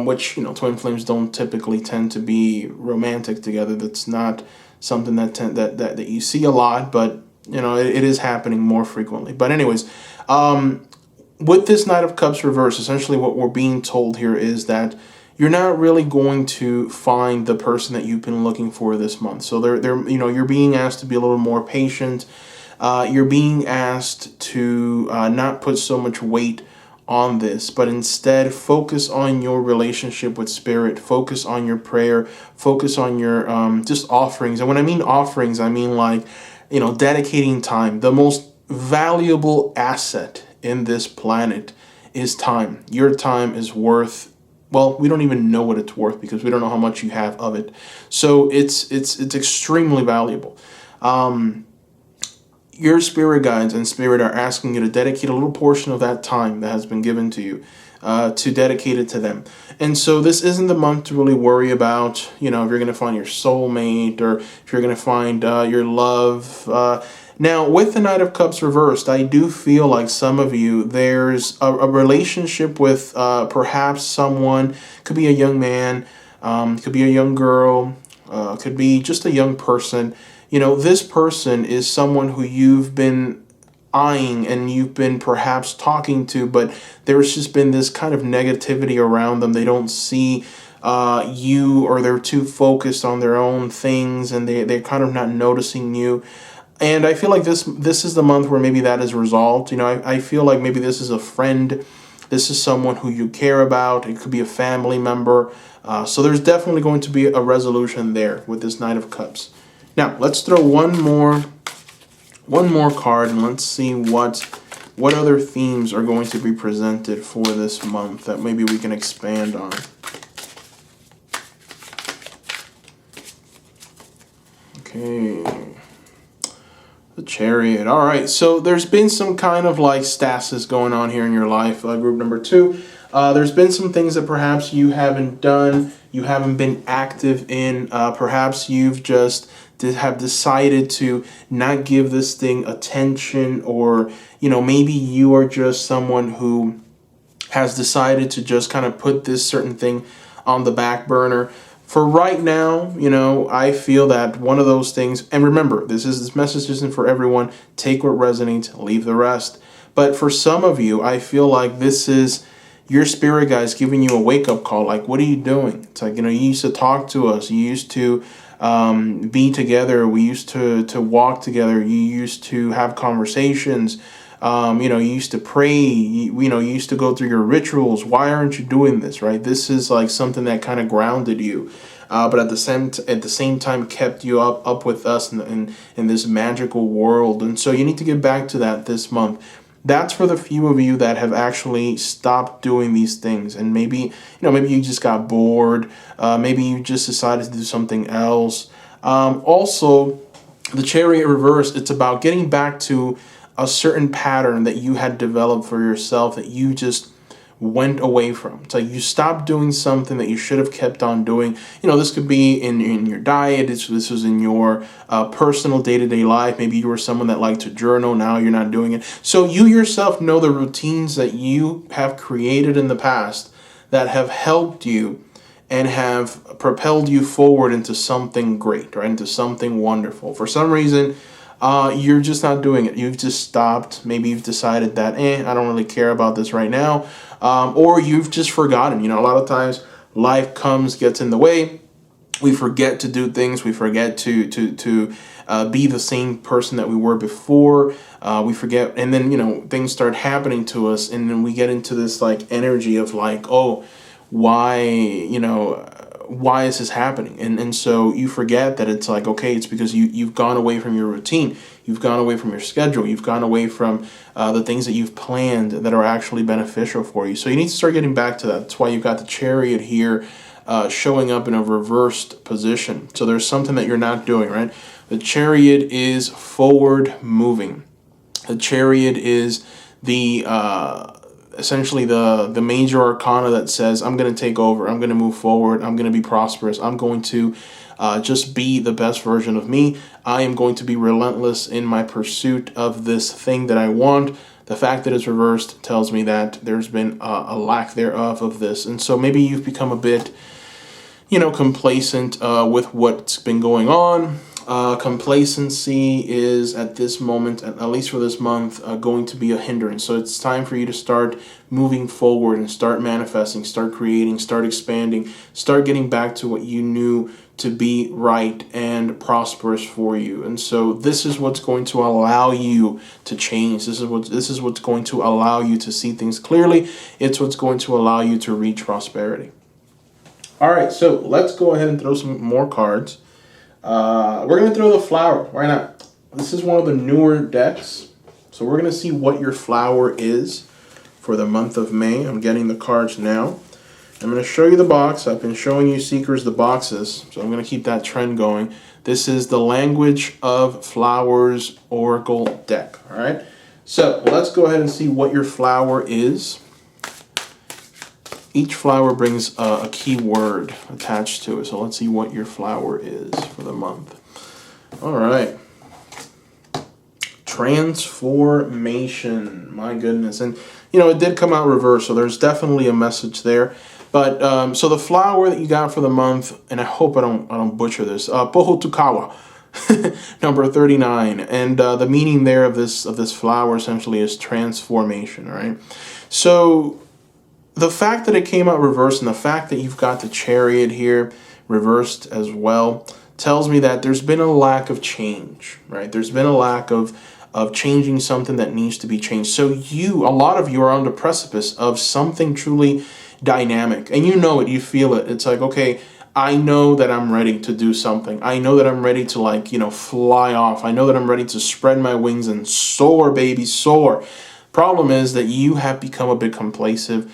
which, twin flames don't typically tend to be romantic together. That's not something that you see a lot, but, it is happening more frequently. But anyways, with this Knight of Cups reverse, essentially what we're being told here is that you're not really going to find the person that you've been looking for this month. So you're being asked to be a little more patient, you're being asked to not put so much weight on this, but instead focus on your relationship with Spirit, focus on your prayer, focus on your just offerings. And when I mean offerings, I mean like, dedicating time. The most valuable asset in this planet is time. Your time is worth, well, we don't even know what it's worth because we don't know how much you have of it. So it's extremely valuable. Your spirit guides and Spirit are asking you to dedicate a little portion of that time that has been given to you, to dedicate it to them. And so this isn't the month to really worry about, if you're going to find your soulmate or if you're going to find your love. Now, with the Knight of Cups reversed, I do feel like some of you, there's a relationship with perhaps someone, could be a young man, could be a young girl, could be just a young person. This person is someone who you've been eyeing and you've been perhaps talking to, but there's just been this kind of negativity around them. They don't see you, or they're too focused on their own things, and they're kind of not noticing you. And I feel like this is the month where maybe that is resolved. I feel like maybe this is a friend. This is someone who you care about. It could be a family member. So there's definitely going to be a resolution there with this Knight of Cups. Now, let's throw one more card, and let's see what other themes are going to be presented for this month that maybe we can expand on. Okay. The Chariot. All right, so there's been some kind of like stasis going on here in your life, group number 2. There's been some things that perhaps you haven't done, you haven't been active in. Perhaps you've just have decided to not give this thing attention, or maybe you are just someone who has decided to just kind of put this certain thing on the back burner. For right now, I feel that one of those things, and remember, this message isn't for everyone. Take what resonates, leave the rest. But for some of you, I feel like this is your spirit guides giving you a wake-up call. Like, what are you doing? It's like, you used to talk to us. You used to be together. We used to walk together. You used to have conversations. You used to pray. You used to go through your rituals. Why aren't you doing this, right? This is like something that kind of grounded you, but at the same time kept you up with us in this magical world. And so you need to get back to that this month. That's for the few of you that have actually stopped doing these things, and maybe you just got bored. Maybe you just decided to do something else. Also, the Chariot reverse. It's about getting back to a certain pattern that you had developed for yourself that you just went away from. It's like you stopped doing something that you should have kept on doing. This could be in your diet. This was in your personal day-to-day life. Maybe you were someone that liked to journal. Now you're not doing it. So you yourself know the routines that you have created in the past that have helped you and have propelled you forward into something great, right? Into something wonderful. For some reason, you're just not doing it. You've just stopped. Maybe you've decided that, I don't really care about this right now. Or you've just forgotten. A lot of times life gets in the way. We forget to do things. We forget to be the same person that we were before. We forget. And then, things start happening to us. And then we get into this like energy of like, oh, why is this happening? And so you forget that it's like, okay, it's because you've gone away from your routine. You've gone away from your schedule. You've gone away from the things that you've planned that are actually beneficial for you. So you need to start getting back to that. That's why you've got the Chariot here showing up in a reversed position. So there's something that you're not doing, right? The Chariot is forward moving. The Chariot is essentially the major arcana that says, I'm going to take over, I'm going to move forward, I'm going to be prosperous, I'm going to just be the best version of me. I am going to be relentless in my pursuit of this thing that I want. The fact that it's reversed tells me that there's been a lack thereof of this. And so maybe you've become a bit complacent with what's been going on. Complacency is at this moment, at least for this month, going to be a hindrance. So it's time for you to start moving forward and start manifesting, start creating, start expanding, start getting back to what you knew to be right and prosperous for you. And so this is what's going to allow you to change. This is what's going to allow you to see things clearly. It's what's going to allow you to reach prosperity. All right, so let's go ahead and throw some more cards. We're going to throw the flower. Why not? This is one of the newer decks. So we're going to see what your flower is for the month of May. I'm getting the cards now. I'm going to show you the box. I've been showing you Seekers the boxes, so I'm going to keep that trend going. This is the Language of Flowers Oracle deck. All right. So let's go ahead and see what your flower is. Each flower brings a key word attached to it. So let's see what your flower is for the month. All right. Transformation. My goodness. And, you know, it did come out reverse, so there's definitely a message there. But so the flower that you got for the month, and I hope I don't butcher this, Pohotukawa, number 39. And the meaning there of this flower essentially is transformation, all right? So the fact that it came out reversed and the fact that you've got the Chariot here reversed as well tells me that there's been a lack of change, right? There's been a lack of changing something that needs to be changed. So a lot of you are on the precipice of something truly dynamic, and you know it, you feel it. It's like, okay, I know that I'm ready to do something. I know that I'm ready to, like, you know, fly off. I know that I'm ready to spread my wings and soar, baby, soar. Problem is that you have become a bit complacent,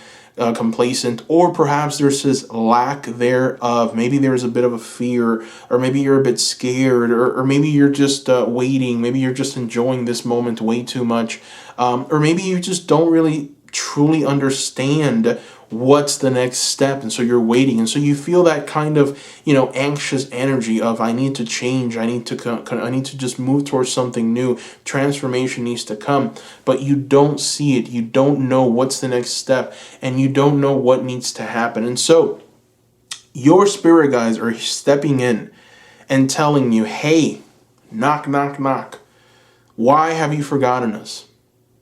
or perhaps there's this lack thereof. Maybe there's a bit of a fear, or maybe you're a bit scared, or maybe you're just waiting. Maybe you're just enjoying this moment way too much, or maybe you just don't really truly understand what's the next step, and so you're waiting, and so you feel that kind of, you know, anxious energy of, I need to change, I need to just move towards something new, transformation needs to come, but you don't see it, you don't know what's the next step, and you don't know what needs to happen. And so your spirit guides are stepping in and telling you, hey, knock, knock, knock. Why have you forgotten us?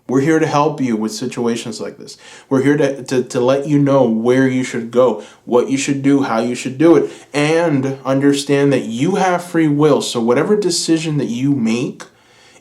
We're here to help you with situations like this. We're here to let you know where you should go, what you should do, how you should do it, and understand that you have free will. So whatever decision that you make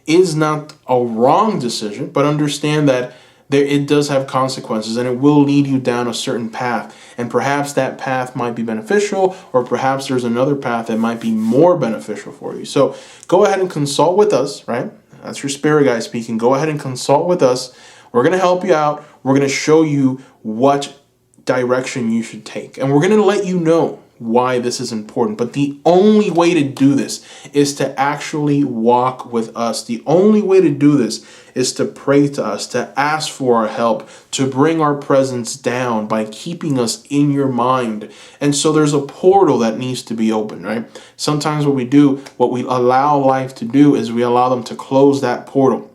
is not a wrong decision, but understand that it does have consequences, and it will lead you down a certain path. And perhaps that path might be beneficial, or perhaps there's another path that might be more beneficial for you. So go ahead and consult with us, right? That's your spirit guide speaking. Go ahead and consult with us. We're going to help you out. We're going to show you what direction you should take. And we're going to let you know why this is important. But the only way to do this is to actually walk with us. The only way to do this is to pray to us, to ask for our help, to bring our presence down by keeping us in your mind. And so there's a portal that needs to be opened, right? Sometimes what we allow life to do is we allow them to close that portal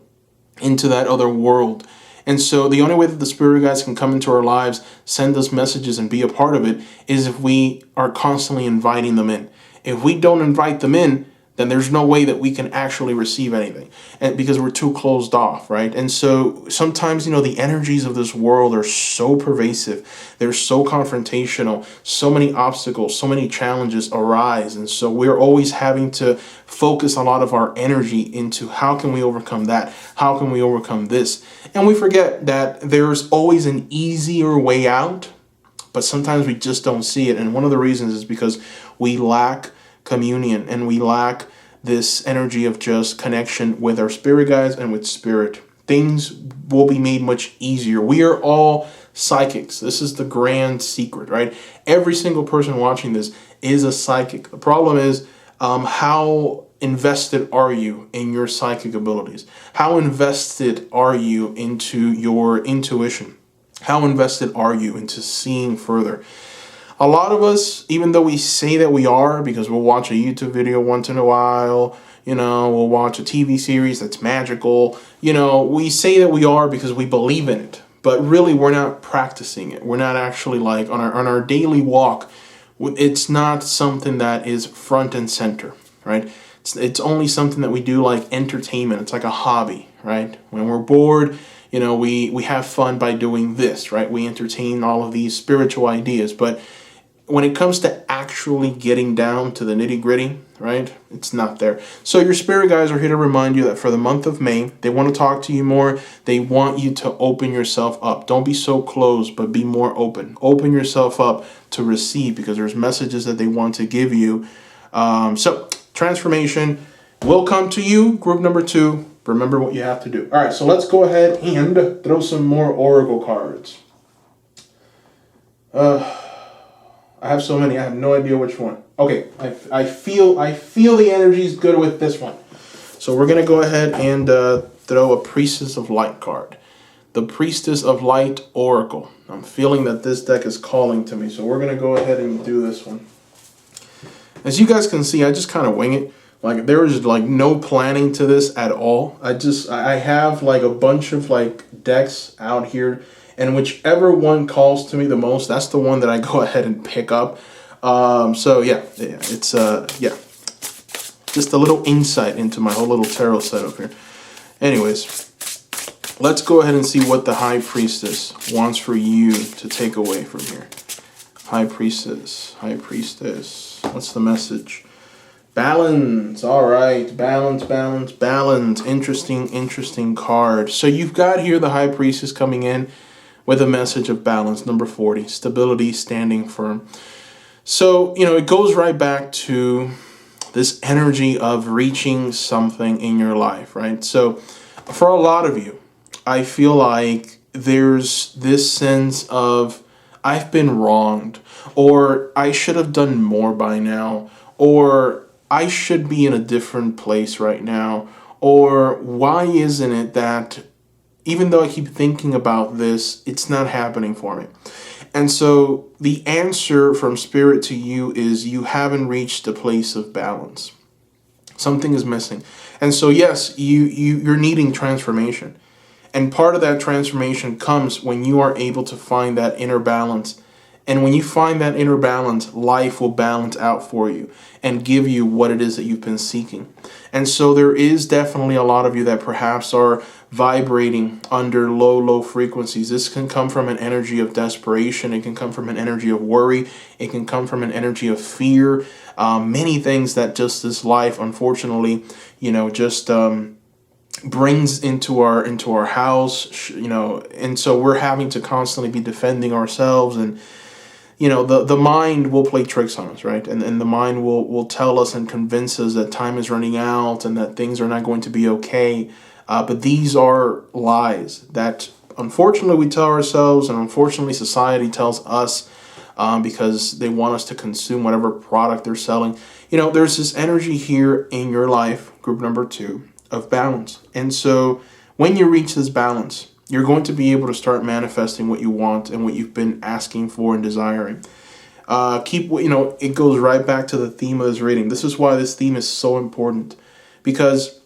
into that other world. And so the only way that the spirit guides can come into our lives, send us messages, and be a part of it is if we are constantly inviting them in. If we don't invite them in, then there's no way that we can actually receive anything, and because we're too closed off, right? And so sometimes, you know, the energies of this world are so pervasive, they're so confrontational, so many obstacles, so many challenges arise, and so we're always having to focus a lot of our energy into how can we overcome that, how can we overcome this, and we forget that there's always an easier way out, but sometimes we just don't see it. And one of the reasons is because we lack communion, and we lack this energy of just connection with our spirit guides and with spirit. Things will be made much easier. We are all psychics. This is the grand secret, right? Every single person watching this is a psychic. The problem is, how invested are you in your psychic abilities? How invested are you into your intuition? How invested are you into seeing further? A lot of us, even though we say that we are, because we'll watch a YouTube video once in a while, you know, we'll watch a TV series that's magical, you know, we say that we are because we believe in it, but really we're not practicing it. We're not actually, like, on our daily walk, it's not something that is front and center, right? It's only something that we do like entertainment. It's like a hobby, right? When we're bored, we have fun by doing this, right? We entertain all of these spiritual ideas. But when it comes to actually getting down to the nitty gritty, right, it's not there. So your spirit guides are here to remind you that for the month of May, they want to talk to you more. They want you to open yourself up. Don't be so closed, but be more open. Open yourself up to receive, because there's messages that they want to give you. So transformation will come to you. Group number 2. Remember what you have to do. All right, so let's go ahead and throw some more oracle cards. I have so many, I have no idea which one. Okay, I feel the energy is good with this one. So we're going to go ahead and throw a Priestess of Light card. The Priestess of Light Oracle. I'm feeling that this deck is calling to me, so we're going to go ahead and do this one. As you guys can see, I just kind of wing it. Like, there is like no planning to this at all. I have like a bunch of like decks out here, and whichever one calls to me the most, that's the one that I go ahead and pick up. So yeah, it's just a little insight into my whole little tarot setup here. Anyways, let's go ahead and see what the High Priestess wants for you to take away from here. High Priestess, what's the message? Balance. All right, balance. Interesting card. So you've got here the High Priestess coming in with a message of balance, number 40, stability, standing firm. So, it goes right back to this energy of reaching something in your life, right? So for a lot of you, I feel like there's this sense of, I've been wronged, or I should have done more by now, or I should be in a different place right now, or why isn't it that even though I keep thinking about this, it's not happening for me? And so the answer from Spirit to you is you haven't reached a place of balance. Something is missing. And so yes, you're needing transformation. And part of that transformation comes when you are able to find that inner balance. And when you find that inner balance, life will balance out for you and give you what it is that you've been seeking. And so there is definitely a lot of you that perhaps are vibrating under low frequencies. This can come from an energy of desperation. It can come from an energy of worry. It can come from an energy of fear. Many things that just this life, unfortunately, just brings into our house, and so we're having to constantly be defending ourselves. And the mind will play tricks on us, right? And the mind will tell us and convince us that time is running out and that things are not going to be okay. But these are lies that unfortunately we tell ourselves, and unfortunately society tells us, because they want us to consume whatever product they're selling. There's this energy here in your life, group number 2, of balance. And so when you reach this balance, you're going to be able to start manifesting what you want and what you've been asking for and desiring. It goes right back to the theme of this reading. This is why this theme is so important, because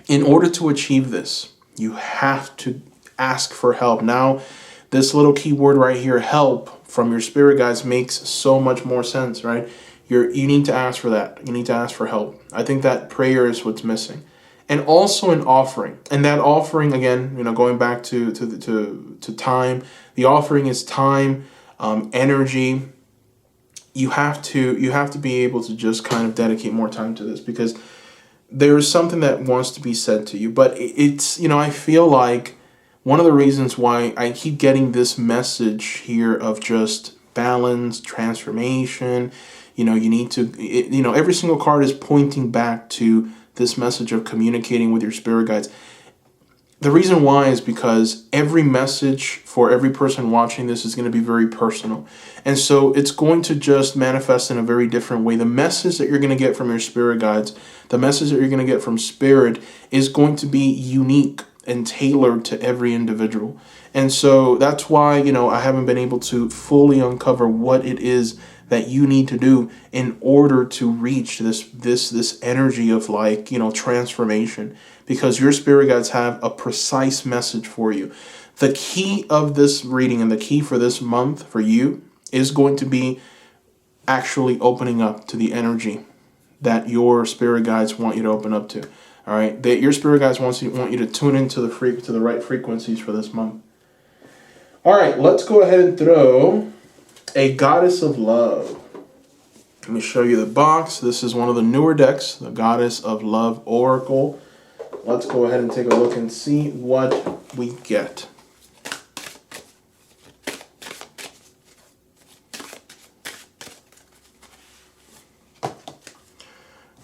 in order to achieve this, you have to ask for help. Now, this little keyword right here, help, from your spirit guides makes so much more sense, right? You need to ask for that. You need to ask for help. I think that prayer is what's missing. And also an offering. And that offering, again, going back to time, the offering is time, energy. You have to be able to just kind of dedicate more time to this, because there's something that wants to be said to you. But it's, I feel like one of the reasons why I keep getting this message here of just balance, transformation, you need to, every single card is pointing back to this message of communicating with your spirit guides. The reason why is because every message for every person watching this is going to be very personal. And so it's going to just manifest in a very different way. The message that you're going to get from your spirit guides, the message that you're going to get from Spirit is going to be unique and tailored to every individual. And so that's why, I haven't been able to fully uncover what it is that you need to do in order to reach this energy of transformation, because your spirit guides have a precise message for you. The key of this reading and the key for this month for you is going to be actually opening up to the energy that your spirit guides want you to open up to. All right, that your spirit guides want you to tune into the right frequencies for this month. All right, let's go ahead and throw a Goddess of Love. Let me show you the box. This is one of the newer decks, the Goddess of Love Oracle. Let's go ahead and take a look and see what we get.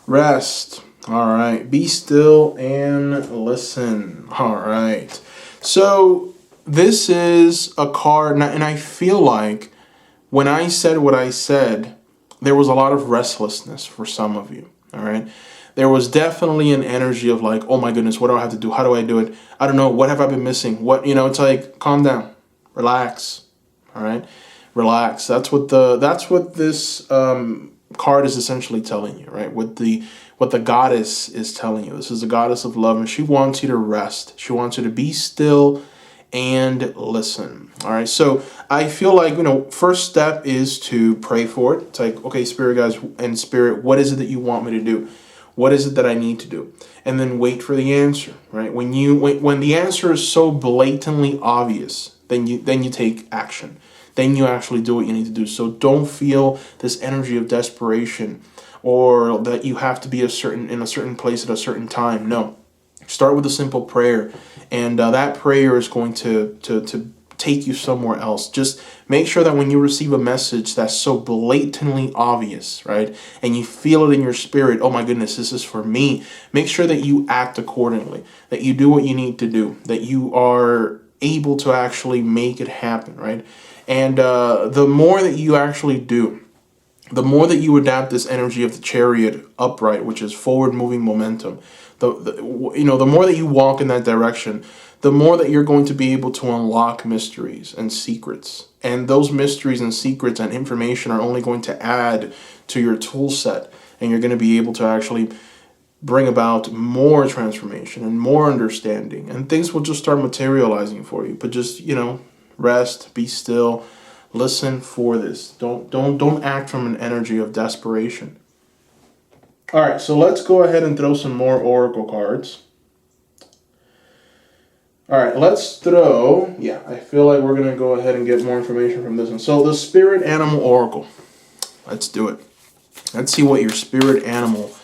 Rest. All right. Be still and listen. All right. So this is a card, and I feel like when I said what I said, there was a lot of restlessness for some of you. All right. There was definitely an energy of like, oh my goodness, what do I have to do? How do I do it? I don't know. What have I been missing? What, it's like, calm down, relax. All right. Relax. That's what this card is essentially telling you, right? What the goddess is telling you. This is the Goddess of Love, and she wants you to rest. She wants you to be still and listen. All right. So I feel like, first step is to pray for it. It's like, okay, spirit guys and spirit, what is it that you want me to do? What is it that I need to do? And then wait for the answer, right? When the answer is so blatantly obvious, then you take action. Then you actually do what you need to do. So don't feel this energy of desperation or that you have to be in a certain place at a certain time. No. Start with a simple prayer, and that prayer is going to take you somewhere else. Just make sure that when you receive a message that's so blatantly obvious, right, and you feel it in your spirit, oh my goodness, this is for me, make sure that you act accordingly, that you do what you need to do, that you are able to actually make it happen, right? And the more that you actually do, the more that you adapt this energy of the Chariot upright, which is forward moving momentum, the more that you walk in that direction, the more that you're going to be able to unlock mysteries and secrets. And those mysteries and secrets and information are only going to add to your tool set, and you're going to be able to actually bring about more transformation and more understanding, and things will just start materializing for you. But just, rest, be still, listen for this. Don't act from an energy of desperation. All right, so let's go ahead and throw some more oracle cards. All right, let's throw, I feel like we're going to go ahead and get more information from this one. So the Spirit Animal Oracle. Let's do it. Let's see what your spirit animal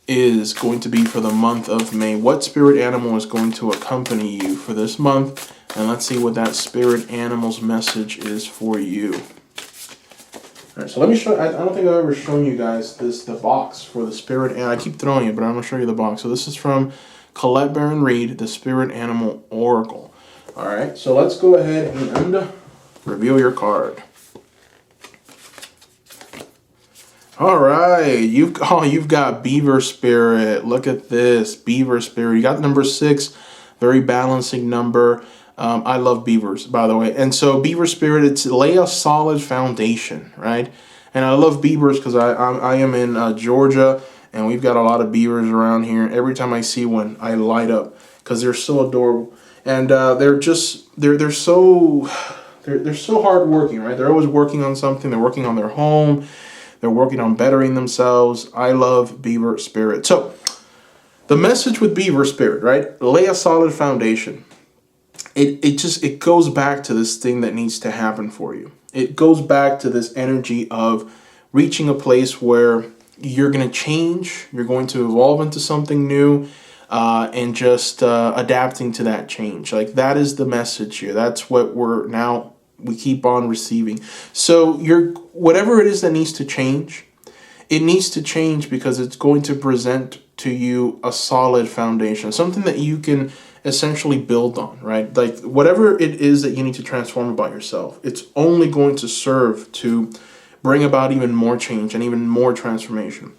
is going to be for the month of May. What spirit animal is going to accompany you for this month? And let's see what that spirit animal's message is for you. All right, so let me show. I don't think I've ever shown you guys the box for the spirit, and I keep throwing it, but I'm gonna show you the box. So this is from Colette Baron Reed, the Spirit Animal Oracle. All right, so let's go ahead and reveal your card. All right, you've got Beaver Spirit. Look at this, Beaver Spirit. You got number 6, very balancing number. I love beavers, by the way. And so Beaver Spirit, it's lay a solid foundation, right? And I love beavers because I am in Georgia, and we've got a lot of beavers around here. Every time I see one, I light up because they're so adorable. And they're so hardworking, right? They're always working on something. They're working on their home. They're working on bettering themselves. I love Beaver Spirit. So the message with Beaver Spirit, right? Lay a solid foundation. It goes back to this thing that needs to happen for you. It goes back to this energy of reaching a place where you're going to change, you're going to evolve into something new, and just adapting to that change. Like, that is the message here. That's what we keep on receiving. So whatever it is that needs to change, it needs to change because it's going to present to you a solid foundation, something that you can essentially build on, right? Like, whatever it is that you need to transform about yourself, it's only going to serve to bring about even more change and even more transformation.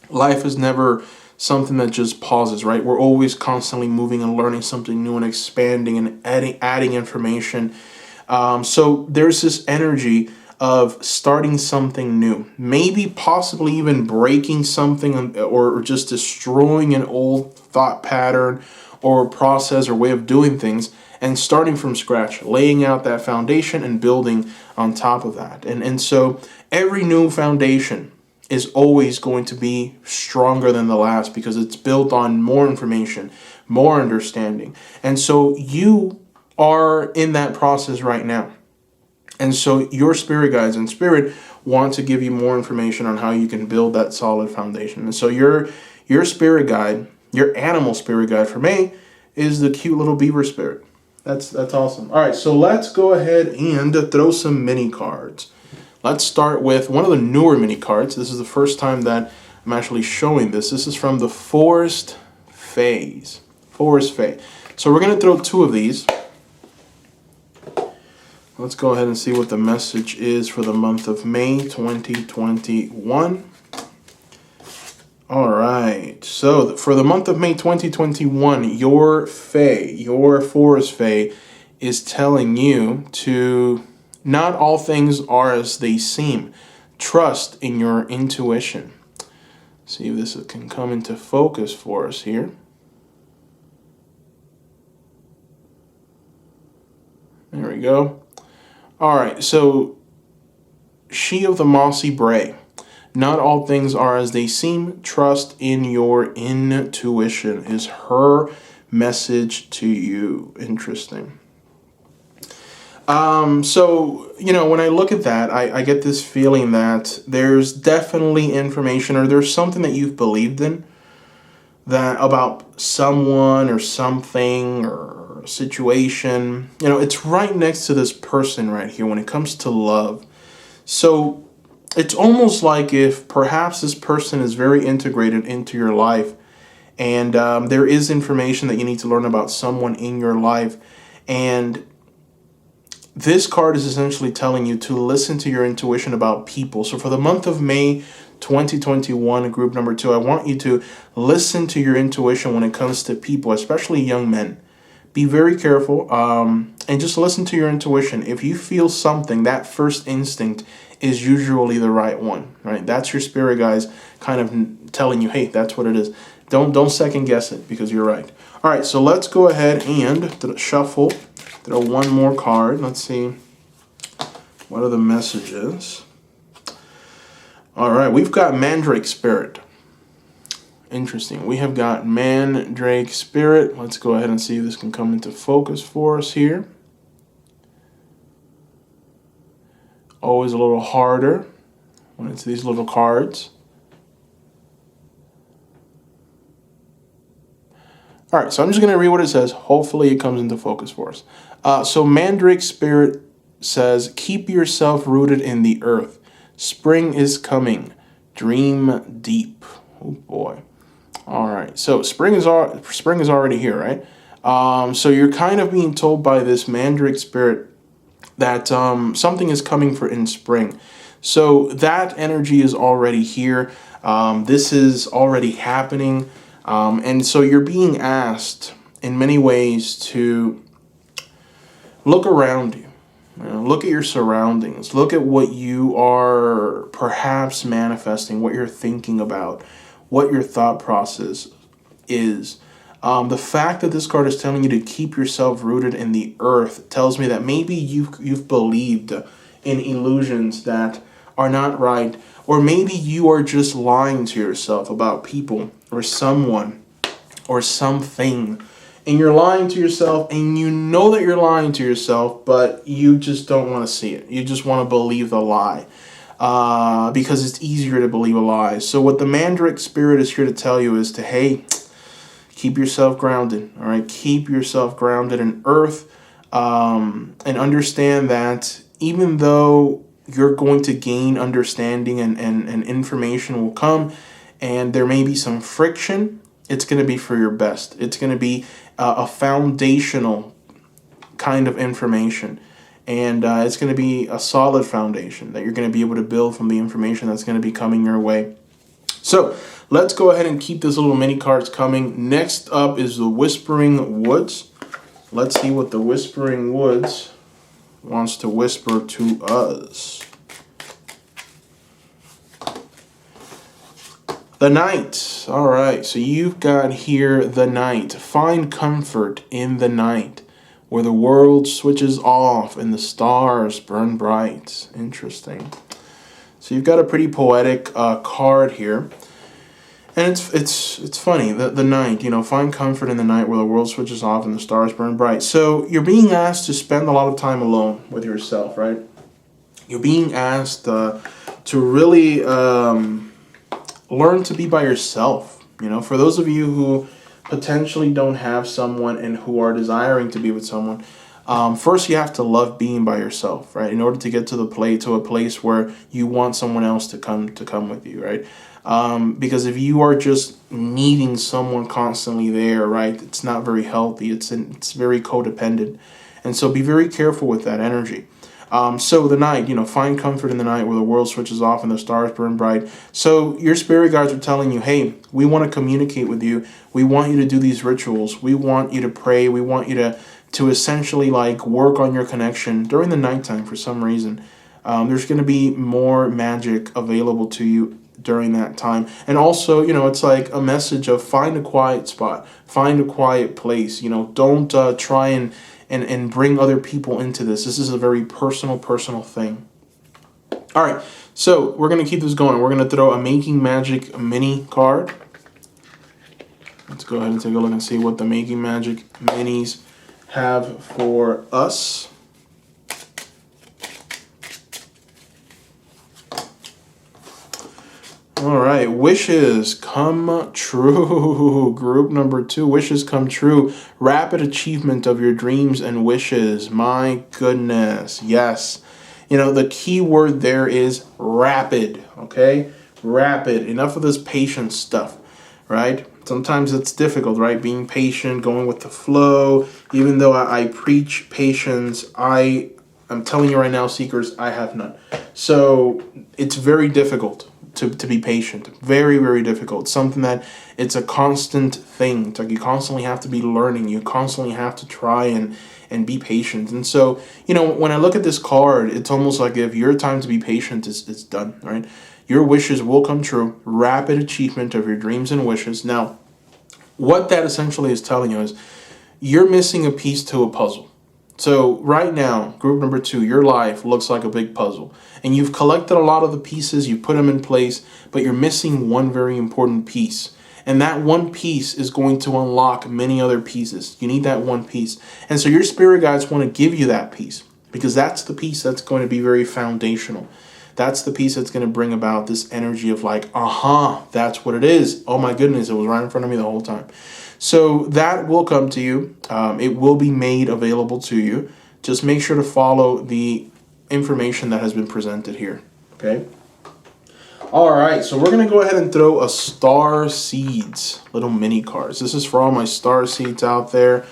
Life is never something that just pauses, right? We're always constantly moving and learning something new and expanding and adding information. So there's this energy of starting something new, maybe possibly even breaking something or just destroying an old thought pattern or process or way of doing things, and starting from scratch, laying out that foundation and building on top of that. And so every new foundation, is always going to be stronger than the last because it's built on more information, more understanding. And so you are in that process right now. And so your spirit guides and spirit want to give you more information on how you can build that solid foundation. And so your spirit guide, your animal spirit guide for me is the cute little beaver spirit. That's awesome. All right, so let's go ahead and throw some mini cards. Let's start with one of the newer mini cards. This is the first time that I'm actually showing this. This is from the Forest Phase. Forest Phase. So we're going to throw 2 of these. Let's go ahead and see what the message is for the month of May 2021. All right. So for the month of May 2021, your Fae, your Forest Fae, is telling you to not all things are as they seem. Trust in your intuition. See if this can come into focus for us here. There we go. All right, so she of the mossy bray. Not all things are as they seem. Trust in your intuition is her message to you. Interesting. So, when I look at that, I get this feeling that there's definitely information or there's something that you've believed in that about someone or something or a situation. It's right next to this person right here when it comes to love. So it's almost like if perhaps this person is very integrated into your life and there is information that you need to learn about someone in your life, and this card is essentially telling you to listen to your intuition about people. So for the month of May 2021, group number 2, I want you to listen to your intuition when it comes to people, especially young men. Be very careful and just listen to your intuition. If you feel something, that first instinct is usually the right one, right? That's your spirit guides kind of telling you, hey, that's what it is. Don't second guess it because you're right. All right, so let's go ahead and shuffle. Throw one more card. Let's see. What are the messages? All right, we've got Mandrake Spirit. Interesting. We have got Mandrake Spirit. Let's go ahead and see if this can come into focus for us here. Always a little harder when it's these little cards. All right, so I'm just going to read what it says. Hopefully it comes into focus for us. So Mandrake Spirit says, keep yourself rooted in the earth. Spring is coming. Dream deep. Oh, boy. All right, so spring is already here, right? So you're kind of being told by this Mandrake Spirit that something is coming in spring. So that energy is already here. This is already happening. And so you're being asked in many ways to look around you. Look at your surroundings. Look at what you are perhaps manifesting, what you're thinking about, what your thought process is. The fact that this card is telling you to keep yourself rooted in the earth tells me that maybe you've believed in illusions that are not right, or maybe you are just lying to yourself about people or someone or something. And you're lying to yourself, and you know that you're lying to yourself, but you just don't want to see it. You just want to believe the lie because it's easier to believe a lie. So what the Mandrake Spirit is here to tell you is to, hey, keep yourself grounded, all right? Keep yourself grounded in earth and understand that even though you're going to gain understanding and information will come and there may be some friction, it's going to be for your best. It's going to be a foundational kind of information. And it's going to be a solid foundation that you're going to be able to build from the information that's going to be coming your way. So let's go ahead and keep this little mini cards coming. Next up is the Whispering Woods. Let's see what the Whispering Woods wants to whisper to us. The Night. All right, so you've got here the night. Find comfort in the night where the world switches off and the stars burn bright. Interesting. So you've got a pretty poetic card here. And it's funny, the night, find comfort in the night where the world switches off and the stars burn bright. So you're being asked to spend a lot of time alone with yourself, right? You're being asked to really learn to be by yourself. For those of you who potentially don't have someone and who are desiring to be with someone, first you have to love being by yourself, right? In order to get to a place where you want someone else to come with you, right? Because if you are just needing someone constantly there, right, it's not very healthy. It's very codependent, and so be very careful with that energy. So the night, find comfort in the night where the world switches off and the stars burn bright. So your spirit guides are telling you, hey, we want to communicate with you. We want you to do these rituals. We want you to pray. We want you to essentially work on your connection during the nighttime for some reason. There's going to be more magic available to you during that time. And also, it's like a message of find a quiet spot, find a quiet place. Don't try and bring other people into this. This is a very personal thing. All right, so we're going to keep this going. We're going to throw a Making Magic mini card. Let's go ahead and take a look and see what the Making Magic minis have for us. All right, wishes come true. Group number 2, wishes come true. Rapid achievement of your dreams and wishes. My goodness, yes. The key word there is rapid, okay? Rapid. Enough of this patience stuff, right? Sometimes it's difficult, right? Being patient, going with the flow. Even though I preach patience, I'm telling you right now, seekers, I have none. So it's very difficult to be patient. Very, very difficult. Something that it's a constant thing. It's like you constantly have to be learning. You constantly have to try and be patient. And so, when I look at this card, it's almost like if your time to be patient is done, right? Your wishes will come true. Rapid achievement of your dreams and wishes. Now, what that essentially is telling you is you're missing a piece to a puzzle. So right now, group number 2, your life looks like a big puzzle. And you've collected a lot of the pieces, you put them in place, but you're missing one very important piece. And that one piece is going to unlock many other pieces. You need that one piece. And so your spirit guides want to give you that piece, because that's the piece that's going to be very foundational. That's the piece that's going to bring about this energy of that's what it is. Oh my goodness, it was right in front of me the whole time. So that will come to you. It will be made available to you. Just make sure to follow the information that has been presented here. Okay. All right. So we're going to go ahead and throw a Star Seeds little mini cards. This is for all my Star Seeds out there.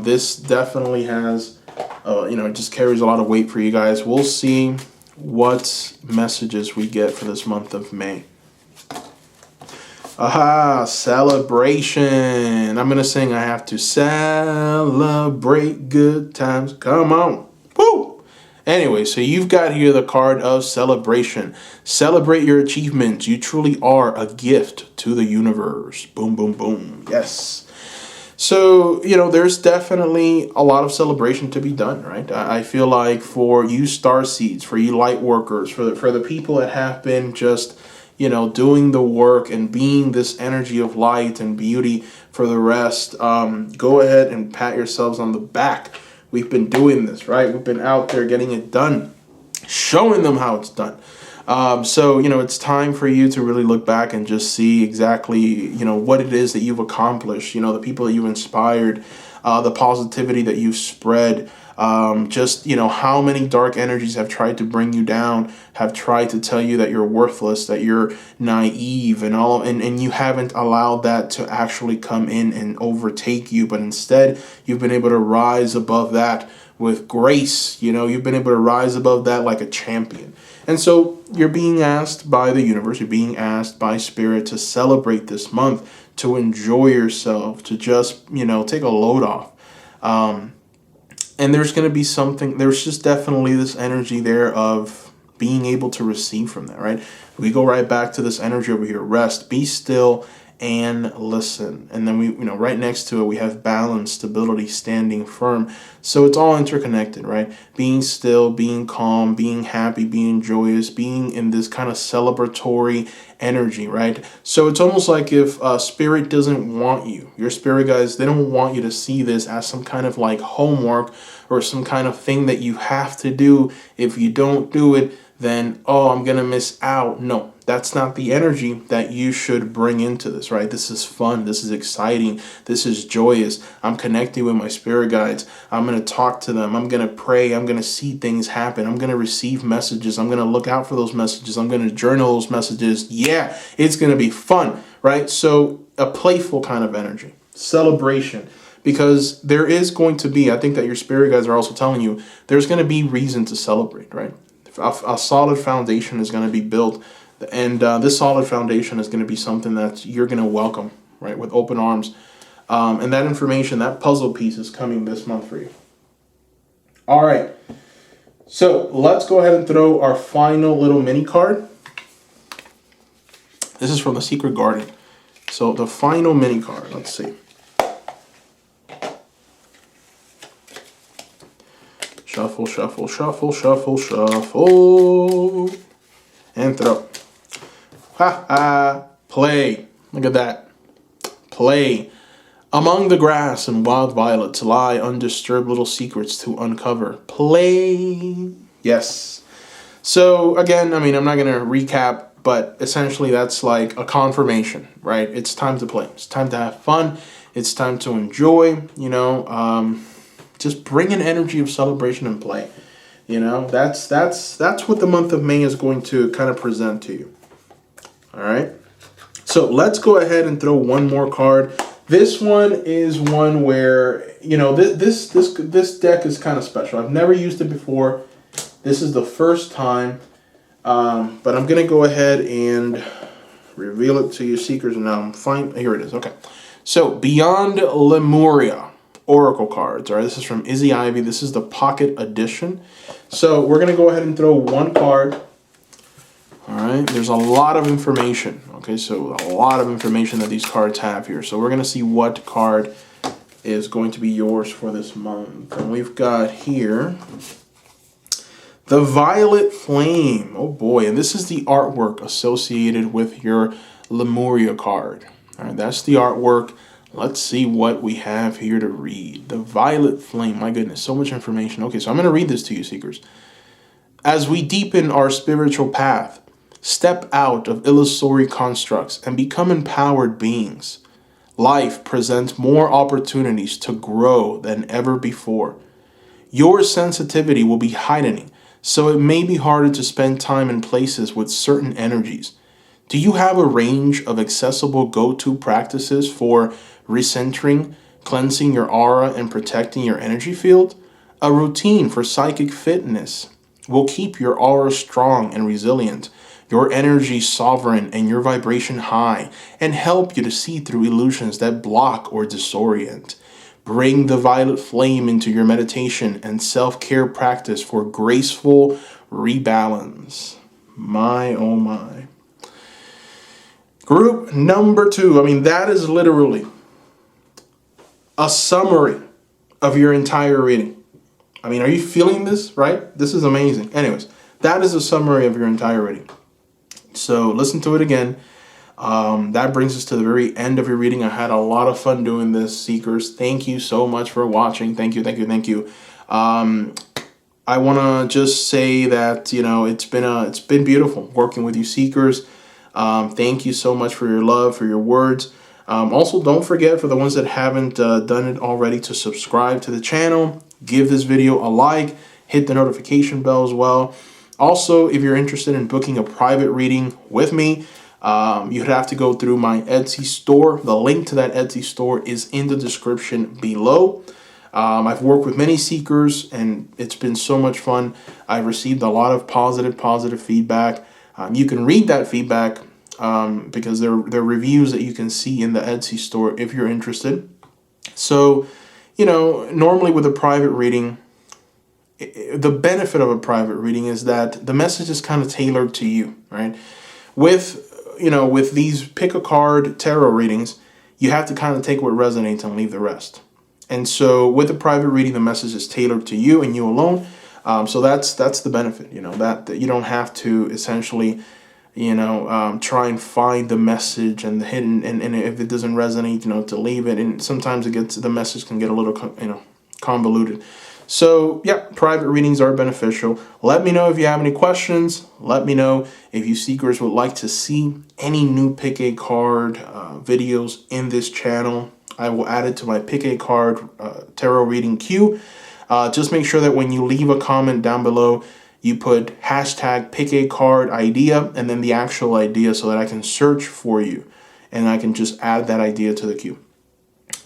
This definitely has, it just carries a lot of weight for you guys. We'll see what messages we get for this month of May. Aha, celebration. I'm going to sing I have to celebrate good times. Come on. Woo! Anyway, so you've got here the card of celebration. Celebrate your achievements. You truly are a gift to the universe. Boom, boom, boom. Yes. So, there's definitely a lot of celebration to be done, right? I feel like for you star seeds, for you light workers, for the people that have been just doing the work and being this energy of light and beauty for the rest, go ahead and pat yourselves on the back. We've been doing this, right? We've been out there getting it done, showing them how it's done. So, it's time for you to really look back and just see exactly, what it is that you've accomplished, the people that you've inspired, the positivity that you've spread. How many dark energies have tried to bring you down, have tried to tell you that you're worthless, that you're naive and you haven't allowed that to actually come in and overtake you. But instead, you've been able to rise above that with grace. You've been able to rise above that like a champion. And so you're being asked by the universe, you're being asked by Spirit to celebrate this month, to enjoy yourself, to just, take a load off. And there's going to be there's just definitely this energy there of being able to receive from that, right? We go right back to this energy over here. Rest, be still, and listen. And then we, right next to it, we have balance, stability, standing firm. So it's all interconnected, right? Being still, being calm, being happy, being joyous, being in this kind of celebratory energy, right? So it's almost like if spirit doesn't want you, your spirit guides, they don't want you to see this as some kind of like homework or some kind of thing that you have to do. If you don't do it, then, oh, I'm going to miss out. No, that's not the energy that you should bring into this, right? This is fun. This is exciting. This is joyous. I'm connecting with my spirit guides. I'm going to talk to them. I'm going to pray. I'm going to see things happen. I'm going to receive messages. I'm going to look out for those messages. I'm going to journal those messages. Yeah, it's going to be fun, right? So a playful kind of energy, celebration. Because there is going to be, I think that your spirit guides are also telling you, there's going to be reason to celebrate, right? A solid foundation is going to be built, and this solid foundation is going to be something that you're going to welcome, right, with open arms. And that information, that puzzle piece is coming this month for you. All right. So let's go ahead and throw our final little mini card. This is from the Secret Garden. So the final mini card, let's see. Shuffle, shuffle, shuffle, shuffle, shuffle. And throw. Ha ha. Play. Look at that. Play. Among the grass and wild violets lie undisturbed little secrets to uncover. Play. Yes. So again, I mean, I'm not going to recap, but essentially that's like a confirmation, right? It's time to play. It's time to have fun. It's time to enjoy, just bring an energy of celebration and play. That's what the month of May is going to kind of present to you. All right. So let's go ahead and throw one more card. This one is one where, this deck is kind of special. I've never used it before. This is the first time. But I'm going to go ahead and reveal it to you, seekers. And now I'm fine. Here it is. Okay. So Beyond Lemuria Oracle cards. All right, this is from Izzy Ivy. This is the pocket edition. So we're going to go ahead and throw one card. All right, there's a lot of information. Okay, so a lot of information that these cards have here. So we're going to see what card is going to be yours for this month. And we've got here the Violet Flame. Oh boy, and this is the artwork associated with your Lemuria card. All right, that's the artwork. Let's see what we have here to read. The Violet Flame. My goodness, so much information. Okay, so I'm going to read this to you, seekers. As we deepen our spiritual path, step out of illusory constructs and become empowered beings. Life presents more opportunities to grow than ever before. Your sensitivity will be heightening, so it may be harder to spend time in places with certain energies. Do you have a range of accessible go-to practices for recentering, cleansing your aura, and protecting your energy field? A routine for psychic fitness will keep your aura strong and resilient, your energy sovereign, and your vibration high, and help you to see through illusions that block or disorient. Bring the Violet Flame into your meditation and self-care practice for graceful rebalance. My, oh my. Group number 2. I mean, that is literally a summary of your entire reading. I mean, are you feeling this, right? This is amazing. Anyways, that is a summary of your entire reading. So listen to it again. That brings us to the very end of your reading. I had a lot of fun doing this, seekers. Thank you so much for watching. Thank you, thank you, thank you. I want to just say that, it's been beautiful working with you, seekers. Thank you so much for your love, for your words. Also, don't forget, for the ones that haven't done it already, to subscribe to the channel, give this video a like, hit the notification bell as well. Also, if you're interested in booking a private reading with me, you'd have to go through my Etsy store. The link to that Etsy store is in the description below. I've worked with many seekers, and it's been so much fun. I've received a lot of positive feedback. You can read that feedback because there are reviews that you can see in the Etsy store if you're interested. So, normally with a private reading, the benefit of a private reading is that the message is kind of tailored to you, right? With with these pick a card tarot readings, you have to kind of take what resonates and leave the rest. And so with the private reading, the message is tailored to you and you alone. So that's the benefit, that you don't have to essentially, try and find the message and the hidden, and if it doesn't resonate, to leave it. And sometimes the message can get a little, convoluted. So yeah, private readings are beneficial. Let me know if you have any questions. Let me know if you seekers would like to see any new pick a card videos in this channel. I will add it to my pick a card tarot reading queue. Just make sure that when you leave a comment down below, you put hashtag pick a card idea and then the actual idea so that I can search for you and I can just add that idea to the queue.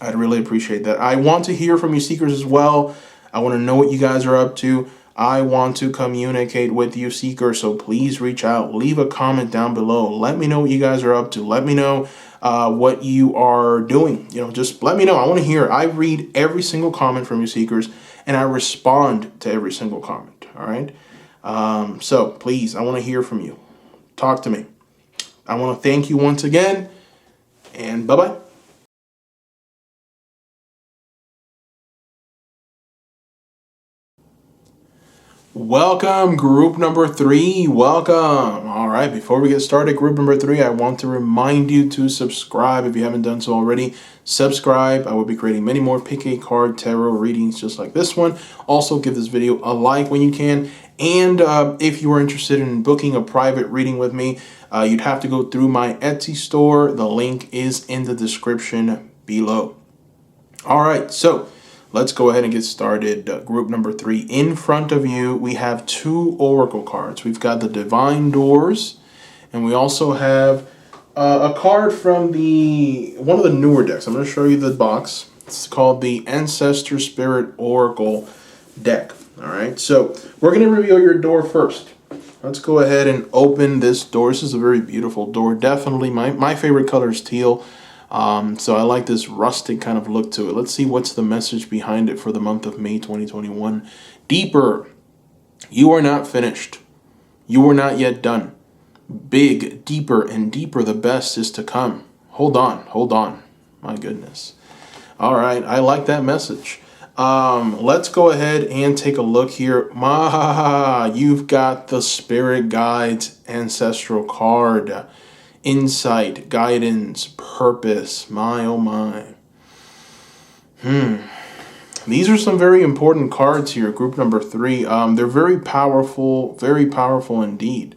I'd really appreciate that. I want to hear from you seekers as well. I want to know what you guys are up to. I want to communicate with you seekers, so please reach out. Leave a comment down below. Let me know what you guys are up to. Let me know what you are doing. Just let me know. I want to hear. I read every single comment from you seekers, and I respond to every single comment. All right? So please, I want to hear from you. Talk to me. I want to thank you once again, and bye-bye. Welcome, group number 3. Welcome. All right, before we get started, group number 3, I want to remind you to subscribe if you haven't done so already. Subscribe. I will be creating many more pick a card tarot readings just like this one. Also, give this video a like when you can. And if you are interested in booking a private reading with me, you'd have to go through my Etsy store. The link is in the description below. All right, so let's go ahead and get started. Group number 3. In front of you, we have 2 oracle cards. We've got the Divine Doors, and we also have a card from one of the newer decks. I'm going to show you the box. It's called the Ancestor Spirit Oracle deck. All right, so we're going to reveal your door first. Let's go ahead and open this door. This is a very beautiful door. Definitely my favorite color is teal. So I like this rustic kind of look to it. Let's see what's the message behind it for the month of May 2021. Deeper. You are not finished. You are not yet done. Big, deeper, and deeper. The best is to come. Hold on. Hold on. My goodness. All right. I like that message. Let's go ahead and take a look here. You've got the Spirit Guides Ancestral card. Insight, guidance, purpose. My, oh my. These are some very important cards here, group number 3. They're very powerful indeed.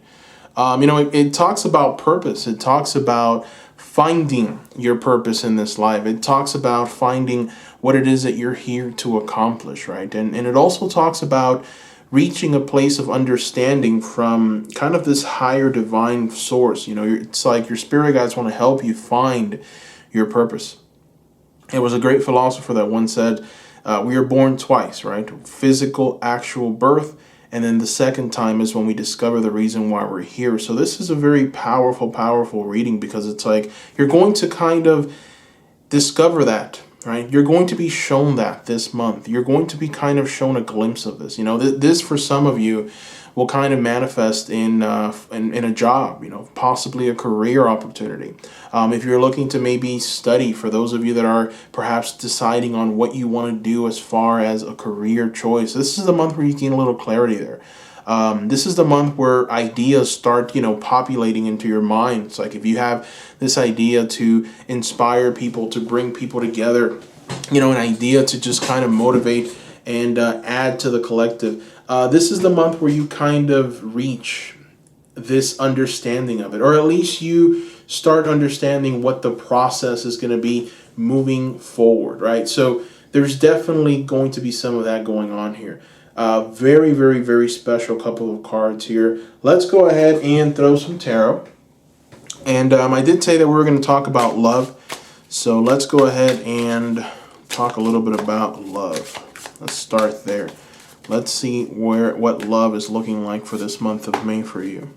It talks about purpose. It talks about finding your purpose in this life. It talks about finding what it is that you're here to accomplish, right? And it also talks about reaching a place of understanding from kind of this higher divine source. It's like your spirit guides want to help you find your purpose. It was a great philosopher that once said, we are born twice, right? Physical, actual birth. And then the second time is when we discover the reason why we're here. So this is a very powerful reading, because it's like you're going to kind of discover that, right? You're going to be shown that this month. You're going to be kind of shown a glimpse of this. This for some of you will kind of manifest in a job, possibly a career opportunity. If you're looking to maybe study, for those of you that are perhaps deciding on what you want to do as far as a career choice, this is the month where you gain a little clarity there. This is the month where ideas start, populating into your mind. It's like if you have this idea to inspire people, to bring people together, an idea to just kind of motivate and add to the collective. This is the month where you kind of reach this understanding of it, or at least you start understanding what the process is going to be moving forward, right? So there's definitely going to be some of that going on here. Very special couple of cards here. Let's go ahead and throw some tarot. And I did say that we were going to talk about love. So let's go ahead and talk a little bit about love. Let's start there. Let's see what love is looking like for this month of May for you.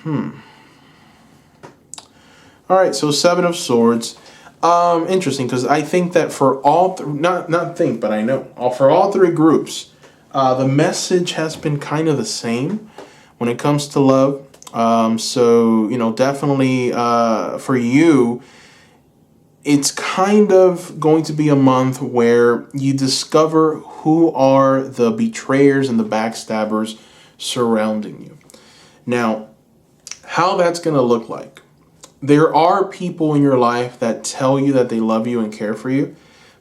All right, so 7 of Swords. Interesting, because I think that for all I know for all 3 groups, the message has been kind of the same when it comes to love. So, definitely for you, it's kind of going to be a month where you discover who are the betrayers and the backstabbers surrounding you. Now, how that's going to look like. There are people in your life that tell you that they love you and care for you,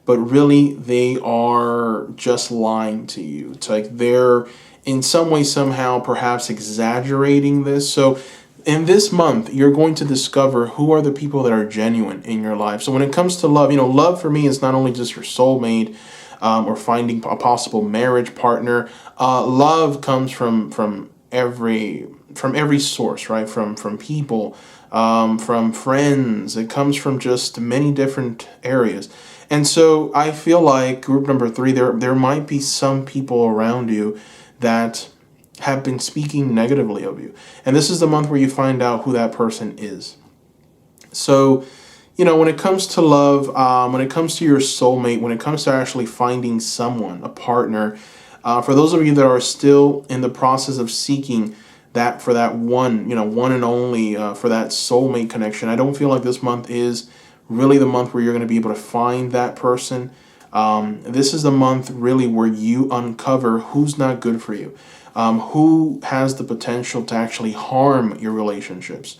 but really they are just lying to you. It's like they're in some way, somehow, perhaps exaggerating this. So in this month, you're going to discover who are the people that are genuine in your life. So when it comes to love, love for me is not only just your soulmate, or finding a possible marriage partner. Love comes from every source, right? From people, from friends. It comes from just many different areas. And so I feel like group number 3, there might be some people around you that have been speaking negatively of you. And this is the month where you find out who that person is. So, when it comes to love, when it comes to your soulmate, when it comes to actually finding someone, a partner, for those of you that are still in the process of seeking that for that one, one and only, for that soulmate connection, I don't feel like this month is really the month where you're going to be able to find that person. This is the month really where you uncover who's not good for you, who has the potential to actually harm your relationships.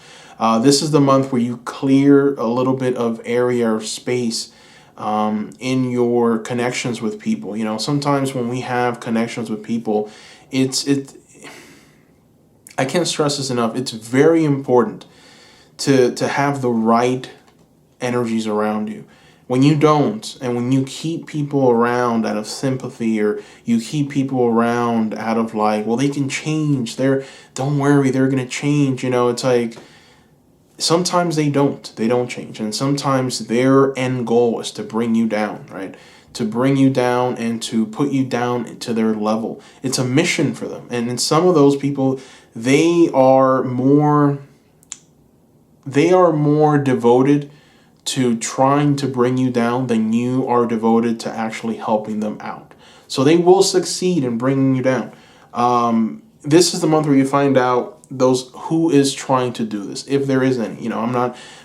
This is the month where you clear a little bit of area or space in your connections with people. Sometimes when we have connections with people, I can't stress this enough. It's very important to have the right energies around you. When you don't, and when you keep people around out of sympathy, or you keep people around out of like, well, they can change. Don't worry, they're gonna change. It's like sometimes they don't change, and sometimes their end goal is to bring you down, right? To bring you down and to put you down to their level. It's a mission for them, and in some of those people, they are more devoted to trying to bring you down than you are devoted to actually helping them out. So they will succeed in bringing you down. This is the month where you find out who is trying to do this, if there is any.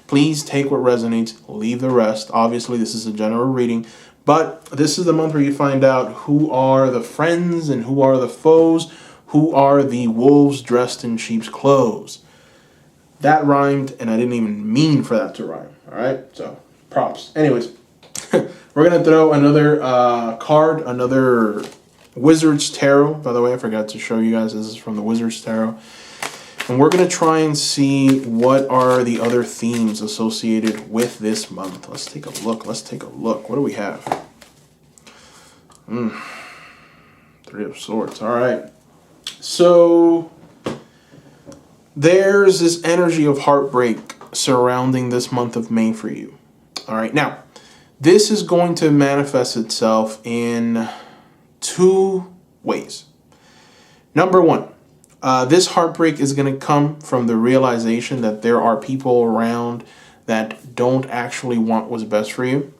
Please take what resonates, leave the rest. Obviously, this is a general reading, but this is the month where you find out who are the friends and who are the foes, who are the wolves dressed in sheep's clothes. That rhymed, and I didn't even mean for that to rhyme. All right, so props. Anyways, we're gonna throw another card, another Wizard's Tarot. By the way, I forgot to show you guys. This is from the Wizard's Tarot, and we're gonna try and see what are the other themes associated with this month. Let's take a look. What do we have? Three of Swords. All right. So there's this energy of heartbreak surrounding this month of May for you. All right. Now, this is going to manifest itself in 2 ways. Number 1, this heartbreak is going to come from the realization that there are people around that don't actually want what's best for you.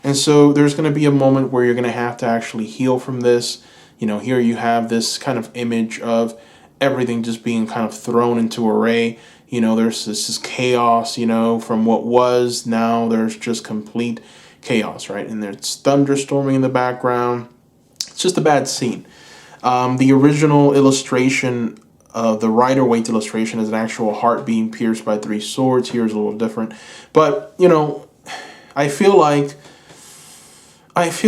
And so there's going to be a moment where you're going to have to actually heal from this. Here you have this kind of image of everything just being kind of thrown into array. There's this chaos, from what was, now there's just complete chaos, right? And there's thunderstorming in the background. It's just a bad scene. The original illustration, the Rider-Waite illustration, is an actual heart being pierced by 3 swords. Here is a little different. But, I feel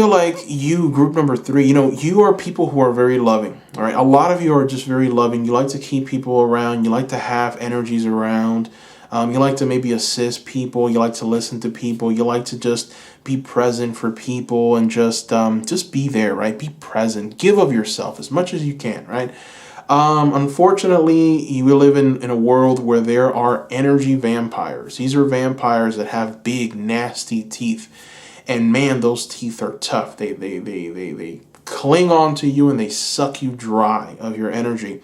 like you, group number 3, you are people who are very loving, all right? A lot of you are just very loving. You like to keep people around. You like to have energies around. You like to maybe assist people. You like to listen to people. You like to just be present for people and just be there, right? Be present. Give of yourself as much as you can, right? Unfortunately, you live in a world where there are energy vampires. These are vampires that have big, nasty teeth. And man, those teeth are tough. They cling on to you and they suck you dry of your energy,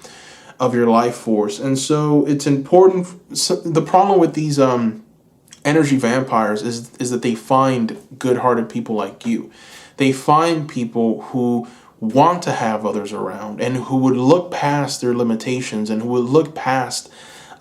of your life force. And so it's important. So the problem with these energy vampires is that they find good-hearted people like you. They find people who want to have others around and who would look past their limitations and who would look past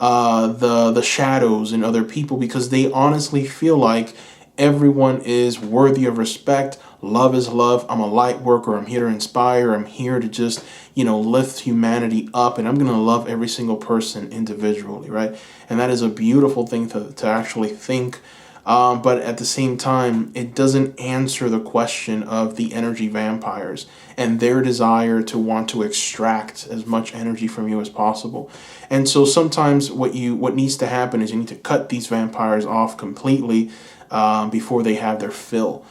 the shadows in other people, because they honestly feel like everyone is worthy of respect. Love is love. I'm a light worker. I'm here to inspire. I'm here to just, lift humanity up. And I'm going to love every single person individually, right? And that is a beautiful thing to actually think. But at the same time, it doesn't answer the question of the energy vampires and their desire to want to extract as much energy from you as possible. And so sometimes what needs to happen is you need to cut these vampires off completely before they have their fill.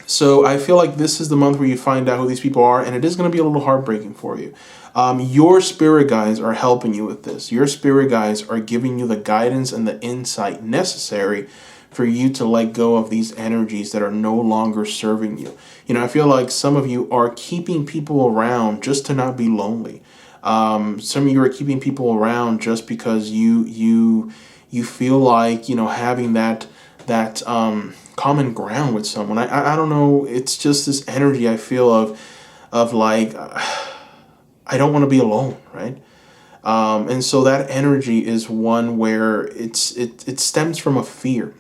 So I feel like this is the month where you find out who these people are, and it is going to be a little heartbreaking for you. Your spirit guides are helping you with this. Your spirit guides are giving you the guidance and the insight necessary for you to let go of these energies that are no longer serving you. I feel like some of you are keeping people around just to not be lonely. Some of you are keeping people around just because you feel like having that common ground with someone. I don't know. It's just this energy I feel of like I don't want to be alone, right? And so that energy is one where it stems from a fear.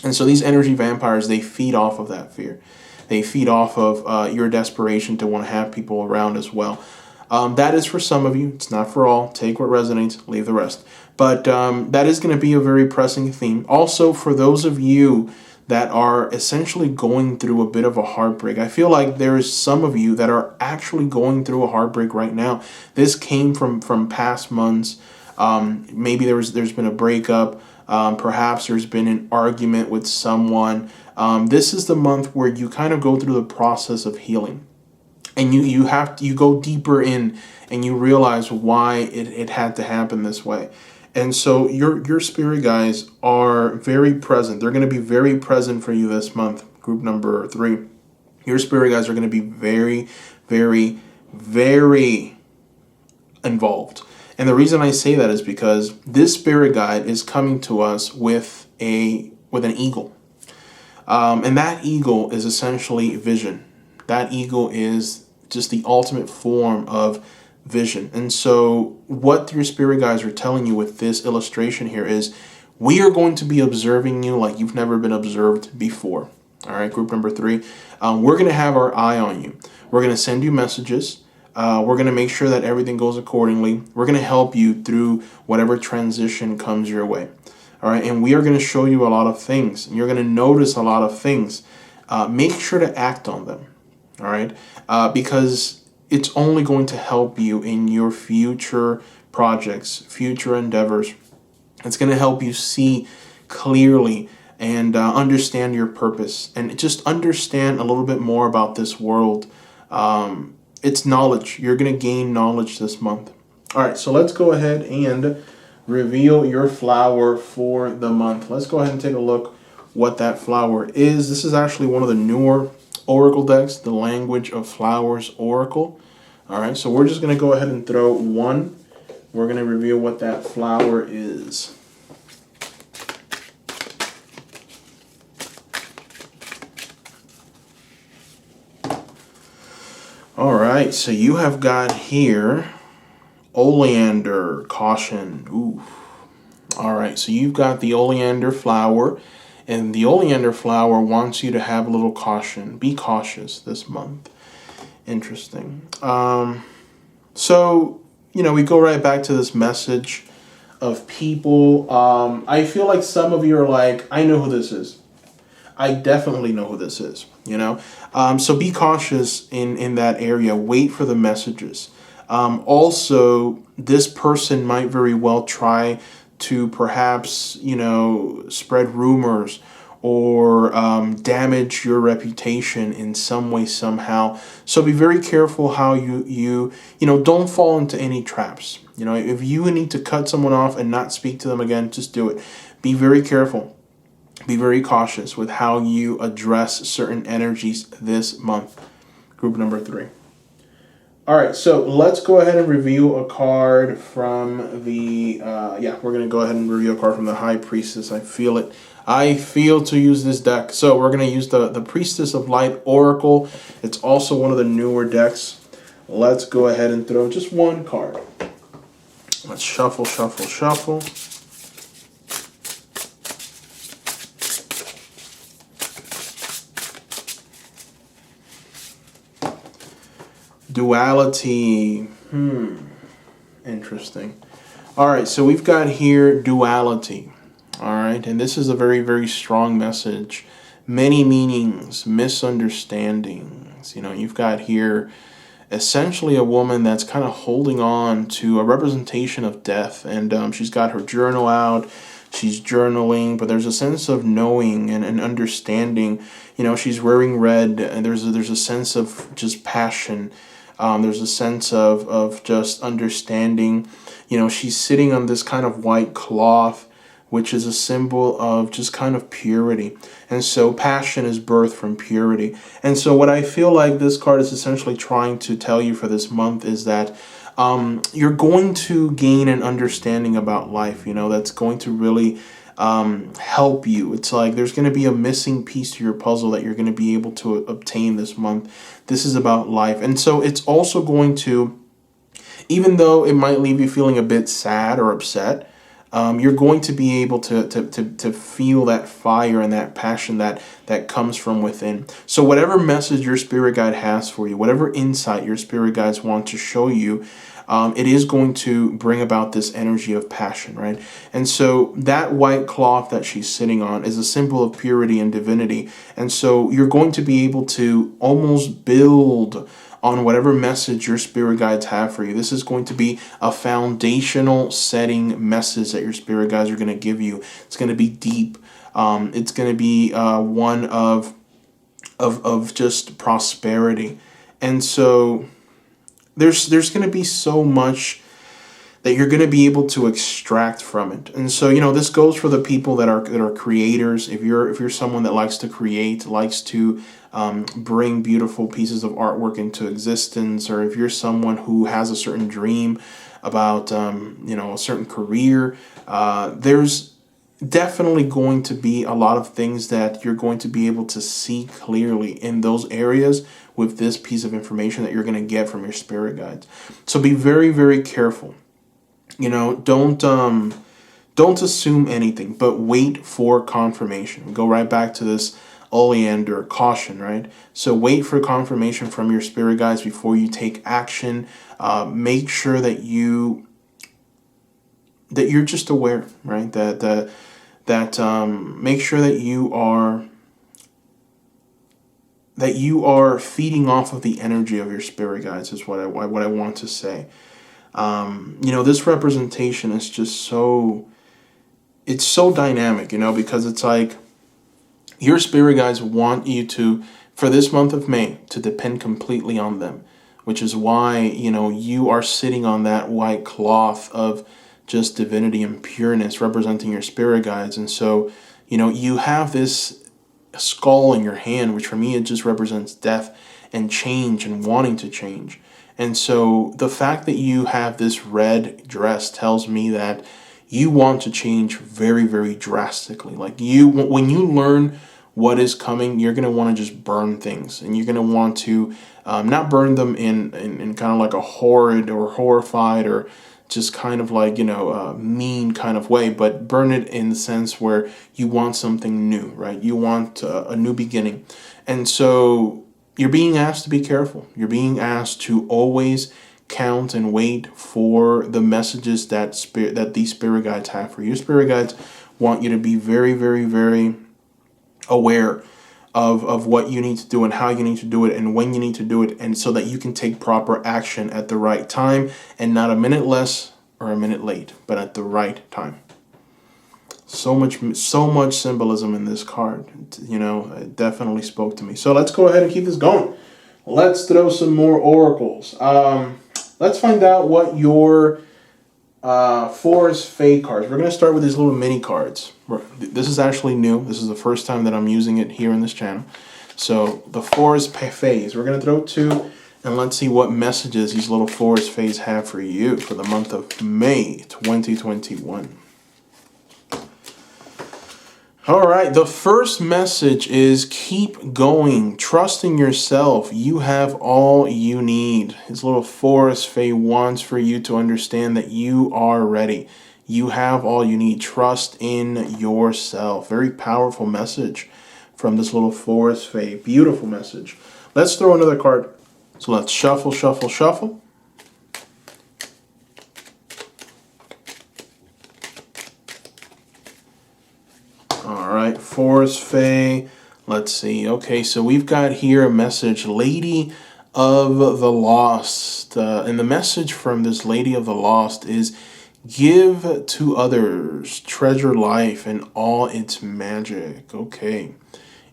And so these energy vampires, they feed off of that fear. They feed off of your desperation to want to have people around as well. That is for some of you. It's not for all. Take what resonates, leave the rest. But that is going to be a very pressing theme. Also, for those of you that are essentially going through a bit of a heartbreak, I feel like there is some of you that are actually going through a heartbreak right now. This came from past months. Maybe there's been a breakup. Perhaps there's been an argument with someone. This is the month where you kind of go through the process of healing. And you go deeper in and you realize why it had to happen this way. And so your spirit guides are very present. They're going to be very present for you this month, group number 3. Your spirit guides are going to be very, very, very involved. And the reason I say that is because this spirit guide is coming to us with an eagle. And that eagle is essentially vision. That eagle is just the ultimate form of vision. And so what your spirit guides are telling you with this illustration here is we are going to be observing you like you've never been observed before. All right, group number 3. We're going to have our eye on you. We're going to send you messages. We're going to make sure that everything goes accordingly. We're going to help you through whatever transition comes your way. All right, and we are going to show you a lot of things. You're going to notice a lot of things. Make sure to act on them. All right, because it's only going to help you in your future projects, future endeavors. It's going to help you see clearly and understand your purpose and just understand a little bit more about this world. It's knowledge. You're going to gain knowledge this month. All right, so let's go ahead and reveal your flower for the month. Let's go ahead and take a look what that flower is. This is actually one of the newer Oracle decks, the Language of Flowers Oracle. All right, so we're just going to go ahead and throw one. We're going to reveal what that flower is. All right, so you have got here oleander, caution. Ooh. All right, so you've got the oleander flower, and the oleander flower wants you to have a little caution. Be cautious this month. Interesting. So, we go right back to this message of people. I feel like some of you are like, I know who this is. I definitely know who this is, So be cautious in that area. Wait for the messages. Also, this person might very well try to perhaps, spread rumors or damage your reputation in some way, somehow. So be very careful how you don't fall into any traps. If you need to cut someone off and not speak to them again, just do it. Be very careful. Be very cautious with how you address certain energies this month. Group number 3. All right, so let's go ahead and review a card from the, we're going to go ahead and review a card from the High Priestess. I feel it. I feel to use this deck. So we're going to use the Priestess of Light Oracle. It's also one of the newer decks. Let's go ahead and throw just one card. Let's shuffle, shuffle, shuffle. Duality. Interesting. All right, so we've got here duality. All right, and this is a very, very strong message. Many meanings, misunderstandings. You know, you've got here essentially a woman that's kind of holding on to a representation of death, and she's got her journal out. She's journaling, but there's a sense of knowing and understanding. You know, she's wearing red, and there's a sense of just passion. There's a sense of just understanding. You know, she's sitting on this kind of white cloth, which is a symbol of just kind of purity. And so passion is birthed from purity. And so what I feel like this card is essentially trying to tell you for this month is that you're going to gain an understanding about life, you know, that's going to really help you. It's like there's going to be a missing piece to your puzzle that you're going to be able to obtain this month. This is about life. And so it's also going to, even though it might leave you feeling a bit sad or upset, you're going to be able to feel that fire and that passion that comes from within. So whatever message your spirit guide has for you, whatever insight your spirit guides want to show you, it is going to bring about this energy of passion, right? And so that white cloth that she's sitting on is a symbol of purity and divinity. And so you're going to be able to almost build on whatever message your spirit guides have for you. This is going to be a foundational setting message that your spirit guides are going to give you. It's going to be deep. It's going to be one of just prosperity. And so there's going to be so much that you're going to be able to extract from it. And so, you know, this goes for the people that are creators. If you're someone that likes to create, likes to bring beautiful pieces of artwork into existence, or if you're someone who has a certain dream about a certain career, there's definitely going to be a lot of things that you're going to be able to see clearly in those areas with this piece of information that you're going to get from your spirit guides. So be very, very careful. You know, don't assume anything, but wait for confirmation. Go right back to this oleander caution, right? So wait for confirmation from your spirit guides before you take action. Make sure that you're just aware, right? That make sure that you are feeding off of the energy of your spirit guides is what I want to say. This representation is just it's so dynamic, because it's like your spirit guides want you to, for this month of May, to depend completely on them, which is why, you are sitting on that white cloth of just divinity and pureness representing your spirit guides. And so, you have this skull in your hand, which for me, it just represents death and change and wanting to change. And so the fact that you have this red dress tells me that you want to change very, very drastically. Like when you learn what is coming, you're going to want to just burn things. And you're going to want to not burn them in kind of like a horrid or horrified or just kind of like, mean kind of way, but burn it in the sense where you want something new, right? You want a new beginning. And so you're being asked to be careful. You're being asked to always count and wait for the messages that these spirit guides have for you. Spirit guides want you to be very, very, very aware of what you need to do and how you need to do it and when you need to do it, and so that you can take proper action at the right time and not a minute less or a minute late, but at the right time. So much symbolism in this card. It definitely spoke to me. So let's go ahead and keep this going. Let's throw some more oracles. Let's find out what your Forest Fae cards. We're going to start with these little mini cards. This is actually new. This is the first time that I'm using it here in this channel. So the Forest Faes. We're going to throw 2, and let's see what messages these little Forest Faes have for you for the month of May 2021. All right, the first message is keep going, trust in yourself. You have all you need. His little forest fae wants for you to understand that you are ready. You have all you need. Trust in yourself. Very powerful message from this little forest fae. Beautiful message. Let's throw another card. So let's shuffle, shuffle, shuffle. All right, Forest Fae. Let's see. Okay, so we've got here a message, Lady of the Lost. And the message from this Lady of the Lost is give to others, treasure life and all its magic. Okay,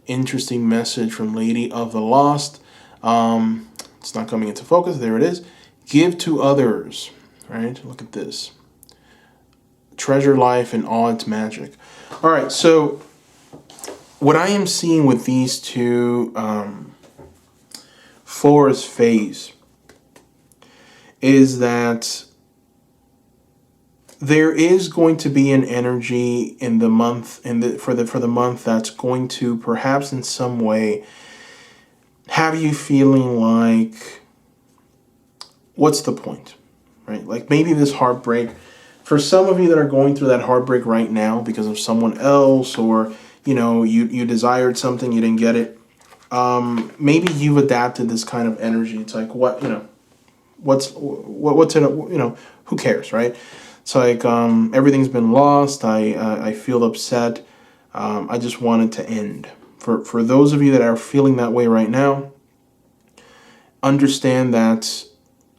interesting message from Lady of the Lost. It's not coming into focus. There it is. Give to others. Right? Look at this. Treasure life and all its magic. All right, so what I am seeing with these two forest phase is that there is going to be an energy in the month for the month that's going to perhaps in some way have you feeling like, what's the point, right? Like maybe this heartbreak. For some of you that are going through that heartbreak right now because of someone else, or you desired something, you didn't get it. Maybe you've adapted this kind of energy. It's like what's in it? Who cares, right? It's like everything's been lost. I feel upset. I just want it to end. For those of you that are feeling that way right now, understand that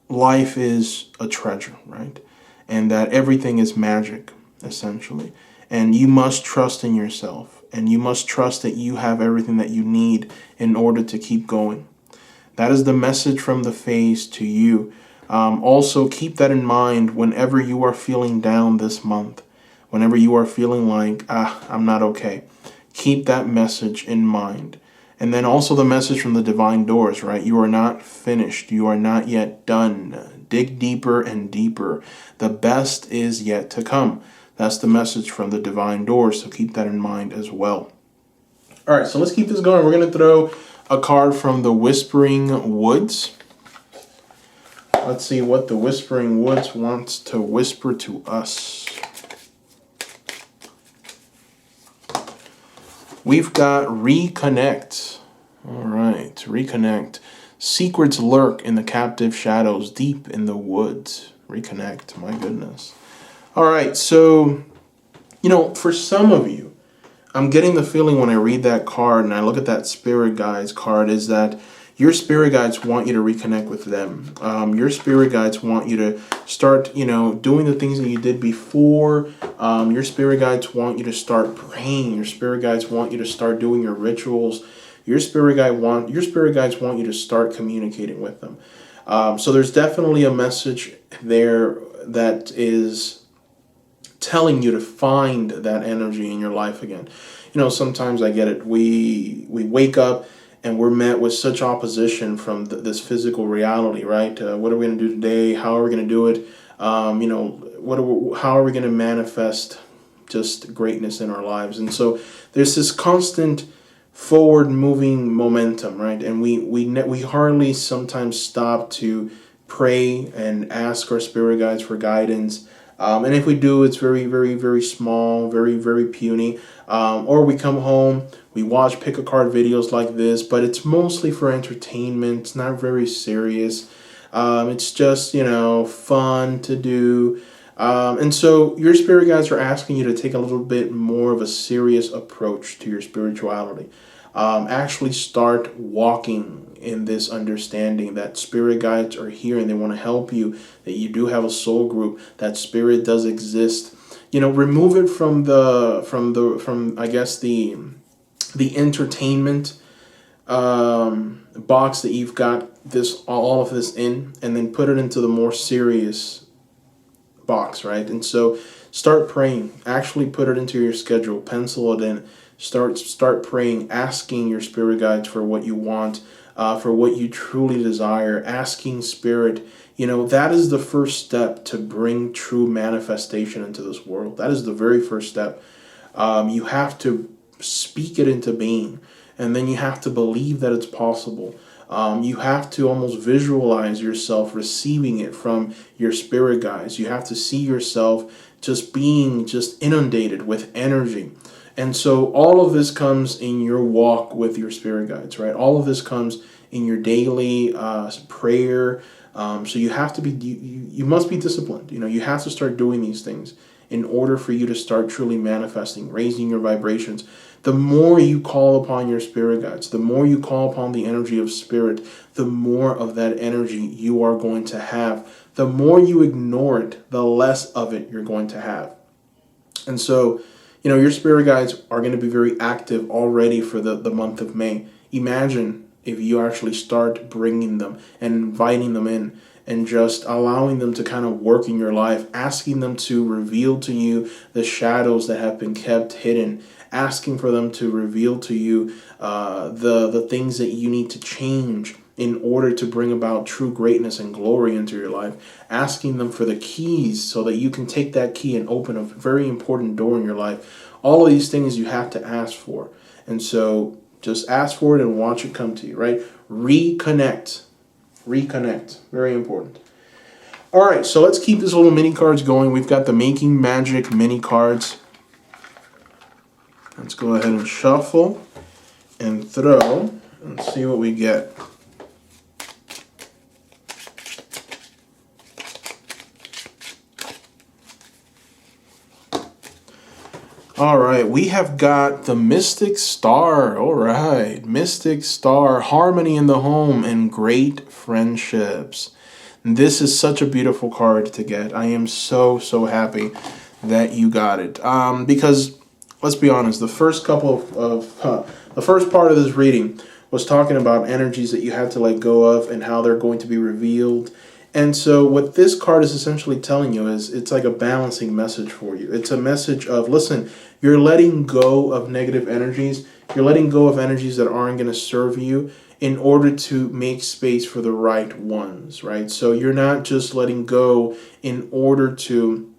life is a treasure, right? And that everything is magic, essentially. And you must trust in yourself. And you must trust that you have everything that you need in order to keep going. That is the message from the phase to you. Also, keep that in mind whenever you are feeling down this month. Whenever you are feeling like, I'm not okay. Keep that message in mind. And then also the message from the divine doors, right? You are not finished. You are not yet done. Dig deeper and deeper. The best is yet to come. That's the message from the divine doors, so keep that in mind as well. All right, so let's keep this going. We're going to throw a card from the Whispering Woods. Let's see what the Whispering Woods wants to whisper to us. We've got Reconnect. All right, Reconnect. Secrets lurk in the captive shadows deep in the woods. Reconnect, my goodness. All right, so, for some of you, I'm getting the feeling when I read that card and I look at that Spirit Guides card is that your Spirit Guides want you to reconnect with them. Your Spirit Guides want you to start, doing the things that you did before. Your Spirit Guides want you to start praying. Your Spirit Guides want you to start doing your rituals. Your Spirit Guides want you to start communicating with them. So there's definitely a message there that is telling you to find that energy in your life again. Sometimes I get it. We wake up and we're met with such opposition from this physical reality, right? What are we going to do today? How are we going to do it? How are we going to manifest just greatness in our lives? And so there's this constant forward moving momentum, right? And we hardly sometimes stop to pray and ask our Spirit Guides for guidance. And if we do, it's very, very, very small, very, very puny. Or we come home, we watch pick a card videos like this, but it's mostly for entertainment. It's not very serious. It's just, fun to do. And so your Spirit Guides are asking you to take a little bit more of a serious approach to your spirituality. Actually start walking in this understanding that Spirit Guides are here and they want to help you, that you do have a soul group, that Spirit does exist. Remove it from I guess the entertainment box that you've got all of this in, and then put it into the more serious box, right? And so start praying. Actually put it into your schedule, pencil it in. Start praying, asking your Spirit Guides for what you want, for what you truly desire, asking Spirit. That is the first step to bring true manifestation into this world. That is the very first step. You have to speak it into being. And then you have to believe that it's possible. You have to almost visualize yourself receiving it from your spirit guides. You have to see yourself just being just inundated with energy. And so all of this comes in your walk with your spirit guides, right? All of this comes in your daily prayer. So you have to be, you must be disciplined. You have to start doing these things in order for you to start truly manifesting, raising your vibrations. The more you call upon your spirit guides, the more you call upon the energy of spirit, the more of that energy you are going to have. The more you ignore it, the less of it you're going to have. And so, your spirit guides are going to be very active already for the month of May. Imagine if you actually start bringing them and inviting them in and just allowing them to kind of work in your life, asking them to reveal to you the shadows that have been kept hidden, asking for them to reveal to you the things that you need to change in order to bring about true greatness and glory into your life, asking them for the keys so that you can take that key and open a very important door in your life. All of these things you have to ask for. And so just ask for it and watch it come to you, right? Reconnect. Very important. All right, so let's keep this little mini cards going. We've got the Making Magic mini cards. Let's go ahead and shuffle and throw and see what we get. All right, we have got the Mystic Star. All right, Mystic Star, harmony in the home and great friendships. This is such a beautiful card to get. I am so happy that you got it. Because let's be honest, the first couple the first part of this reading was talking about energies that you have to let go of and how they're going to be revealed. And so what this card is essentially telling you is it's like a balancing message for you. It's a message of, listen, you're letting go of negative energies. You're letting go of energies that aren't going to serve you in order to make space for the right ones, right? So you're not just letting go in order to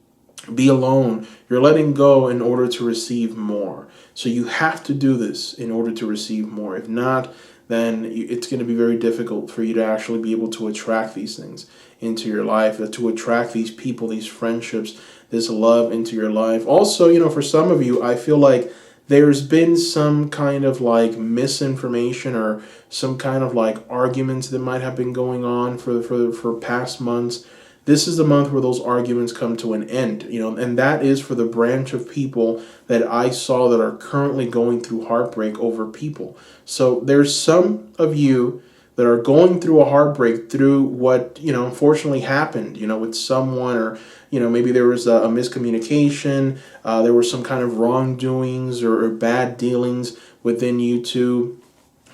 be alone. You're letting go in order to receive more. So you have to do this in order to receive more. If not, then it's going to be very difficult for you to actually be able to attract these things into your life, to attract these people, these friendships, this love into your life. Also, for some of you, I feel like there's been some kind of like misinformation or some kind of like arguments that might have been going on for past months. This is the month where those arguments come to an end, and that is for the branch of people that I saw that are currently going through heartbreak over people. So there's some of you that are going through a heartbreak through what, unfortunately happened, with someone, or, maybe there was a miscommunication, there were some kind of wrongdoings or bad dealings within you two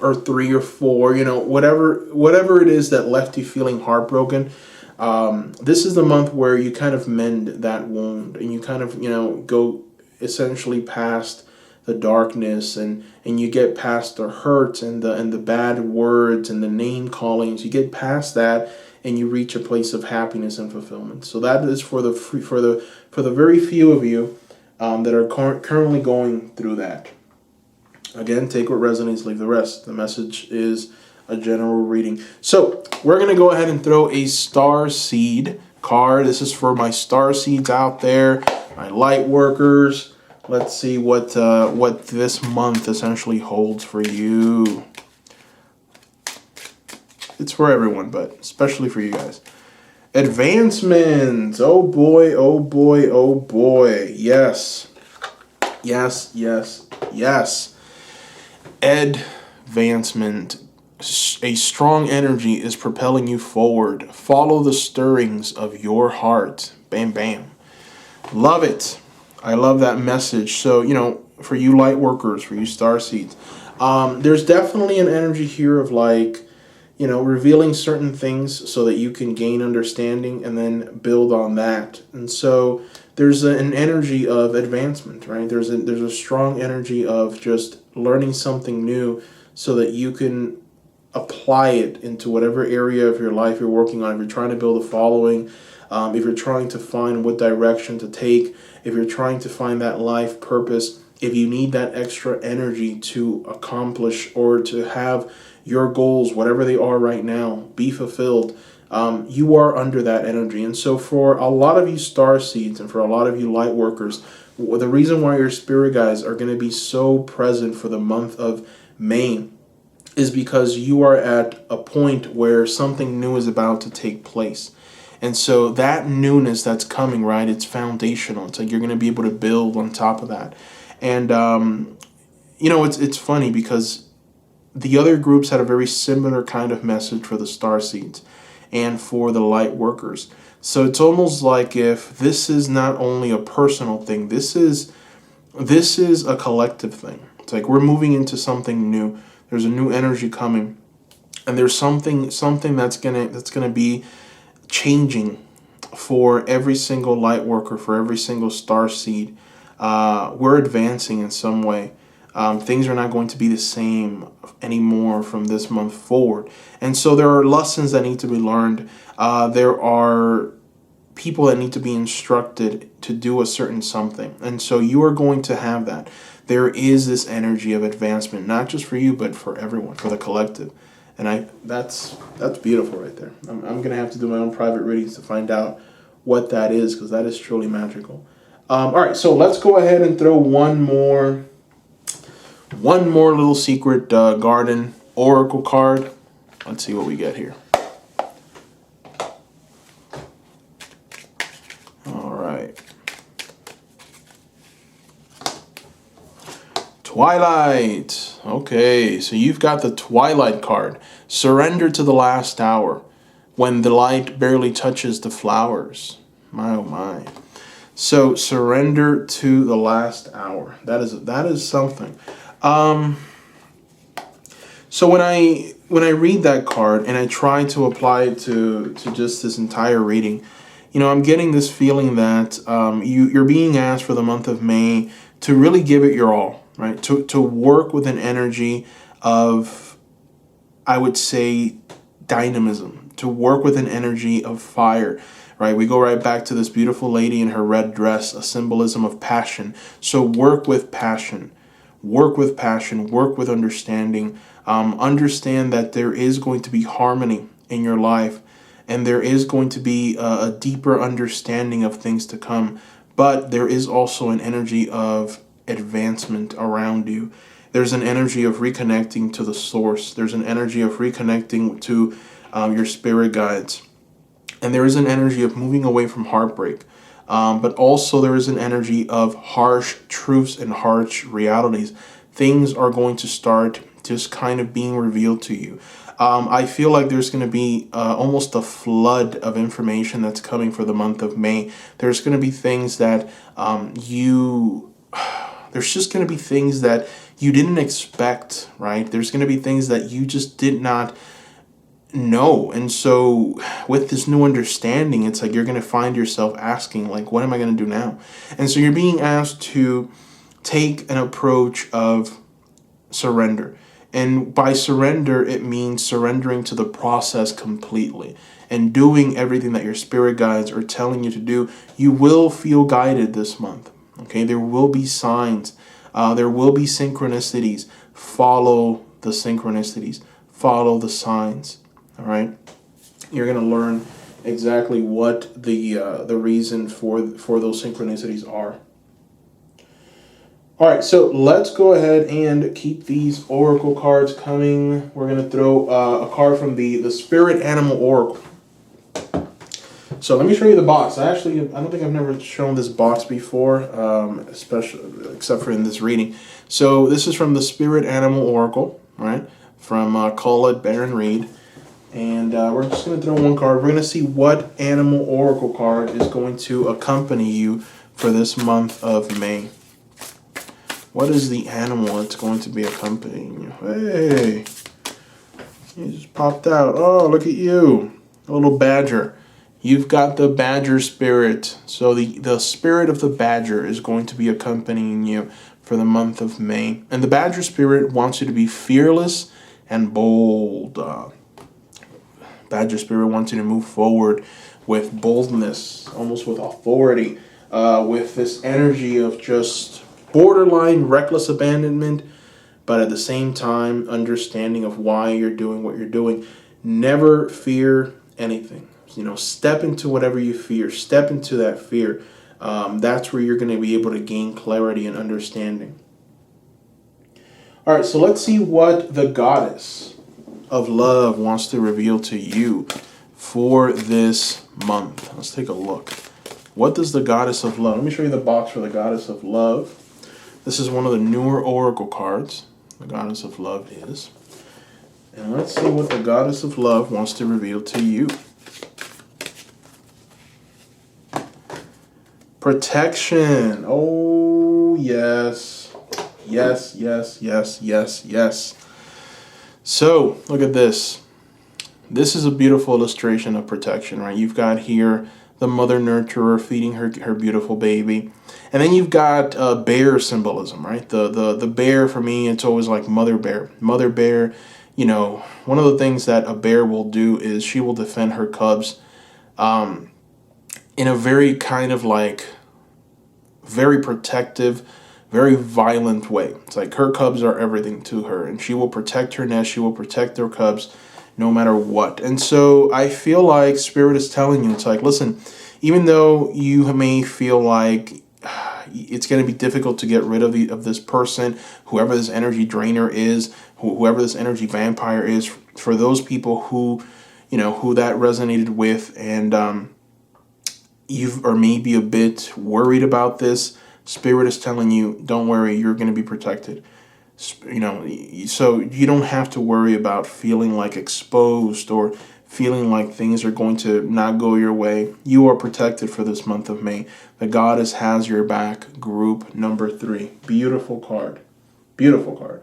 or three or four, whatever it is that left you feeling heartbroken. This is the month where you kind of mend that wound and you kind of, go essentially past the darkness and you get past the hurt and the bad words and the name callings. You get past that and you reach a place of happiness and fulfillment. So that is for the very few of you that are currently going through that. Again, take what resonates, leave the rest. The message is a general reading. So we're going to go ahead and throw a star seed card. This is for my star seeds out there, my light workers. Let's see what this month essentially holds for you. It's for everyone, but especially for you guys. Advancements. Oh boy, oh boy, oh boy. Yes. Advancement. A strong energy is propelling you forward. Follow the stirrings of your heart. Bam, bam. Love it. I love that message. So, for you light workers, for you star seeds, there's definitely an energy here of like, revealing certain things so that you can gain understanding and then build on that. And so there's an energy of advancement, right? There's a strong energy of just learning something new so that you can apply it into whatever area of your life you're working on. If you're trying to build a following, if you're trying to find what direction to take, if you're trying to find that life purpose, if you need that extra energy to accomplish or to have your goals, whatever they are right now, be fulfilled, you are under that energy. And so for a lot of you star seeds and for a lot of you light workers, the reason why your spirit guides are going to be so present for the month of May is because you are at a point where something new is about to take place. And so that newness that's coming, right, it's foundational. It's like you're going to be able to build on top of that. And, it's funny because the other groups had a very similar kind of message for the star seeds and for the light workers. So it's almost like if this is not only a personal thing, this is a collective thing. It's like we're moving into something new. There's a new energy coming, and there's something that's gonna be changing for every single light worker, for every single star seed. We're advancing in some way. Things are not going to be the same anymore from this month forward. And so there are lessons that need to be learned. There are people that need to be instructed to do a certain something. And so you are going to have that. There is this energy of advancement, not just for you, but for everyone, for the collective. And that's beautiful right there. I'm going to have to do my own private readings to find out what that is, because that is truly magical. All right, so let's go ahead and throw one more little secret garden oracle card. Let's see what we get here. All right. Twilight. Okay, so you've got the Twilight card. Surrender to the last hour, when the light barely touches the flowers. My oh my. So surrender to the last hour. That is something. So when I read that card and I try to apply it to just this entire reading, I'm getting this feeling that you're being asked for the month of May to really give it your all, right? To work with an energy of, I would say, dynamism, to work with an energy of fire, right? We go right back to this beautiful lady in her red dress, a symbolism of passion. So work with passion, work with passion, work with understanding. Understand that there is going to be harmony in your life, and there is going to be a deeper understanding of things to come. But there is also an energy of advancement around you. There's an energy of reconnecting to the source. There's an energy of reconnecting to your spirit guides. And there is an energy of moving away from heartbreak. But also there is an energy of harsh truths and harsh realities. Things are going to start just kind of being revealed to you. I feel like there's going to be almost a flood of information that's coming for the month of May. There's going to be things that there's just going to be things that you didn't expect, right? There's going to be things that you just did not know. And so with this new understanding, it's like you're going to find yourself asking, like, what am I going to do now? And so you're being asked to take an approach of surrender. And by surrender, it means surrendering to the process completely and doing everything that your spirit guides are telling you to do. You will feel guided this month. Okay, there will be signs. There will be synchronicities. Follow the synchronicities. Follow the signs. All right, you're going to learn exactly what the reason for those synchronicities are. All right, so let's go ahead and keep these oracle cards coming. We're going to throw a card from the Spirit Animal Oracle. So let me show you the box. I don't think I've never shown this box before, especially except for in this reading. So this is from the Spirit Animal Oracle, right? From Colette Baron Reed. And we're just going to throw one card. We're going to see what animal oracle card is going to accompany you for this month of May. What is the animal that's going to be accompanying you? Hey, you just popped out. Oh, look at you. A little badger. You've got the badger spirit. So the spirit of the badger is going to be accompanying you for the month of May. And the badger spirit wants you to be fearless and bold. Badger spirit wants you to move forward with boldness, almost with authority, with this energy of just borderline reckless abandonment, but at the same time, understanding of why you're doing what you're doing. Never fear anything. Step into whatever you fear. Step into that fear. That's where you're going to be able to gain clarity and understanding. All right, so let's see what the goddess of love wants to reveal to you for this month. Let's take a look. What does the goddess of love? Let me show you the box for the goddess of love. This is one of the newer oracle cards. The goddess of love is. And let's see what the goddess of love wants to reveal to you. Protection. Oh, yes. Yes, yes, yes, yes, yes. So, look at this. This is a beautiful illustration of protection, right? You've got here the mother nurturer feeding her beautiful baby. And then you've got bear symbolism, right? The bear, for me, it's always like mother bear. Mother bear, one of the things that a bear will do is she will defend her cubs in a very kind of like very protective, very violent way. It's like her cubs are everything to her, and she will protect her nest, she will protect their cubs no matter what. And so I feel like Spirit is telling you, it's like, listen, even though you may feel like it's going to be difficult to get rid of this person, whoever this energy drainer is, whoever this energy vampire is, for those people who that resonated with, and you are maybe a bit worried about this, Spirit is telling you, don't worry, you're going to be protected. So you don't have to worry about feeling like exposed or feeling like things are going to not go your way. You are protected for this month of May. The goddess has your back. Group number 3. Beautiful card. Beautiful card.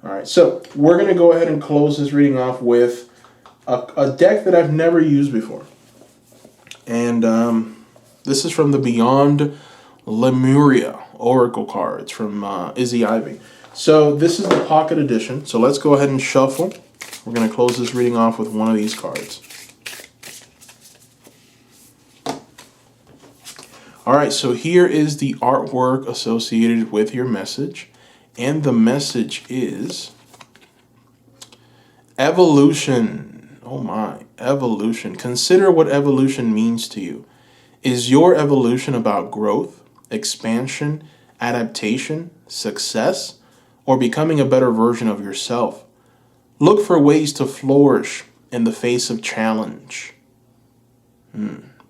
All right, so we're going to go ahead and close this reading off with a deck that I've never used before. And this is from the Beyond Lemuria Oracle cards from Izzy Ivy. So this is the pocket edition. So let's go ahead and shuffle. We're going to close this reading off with one of these cards. All right, so here is the artwork associated with your message. And the message is evolution. Oh my, evolution. Consider what evolution means to you. Is your evolution about growth, expansion, adaptation, success, or becoming a better version of yourself? Look for ways to flourish in the face of challenge.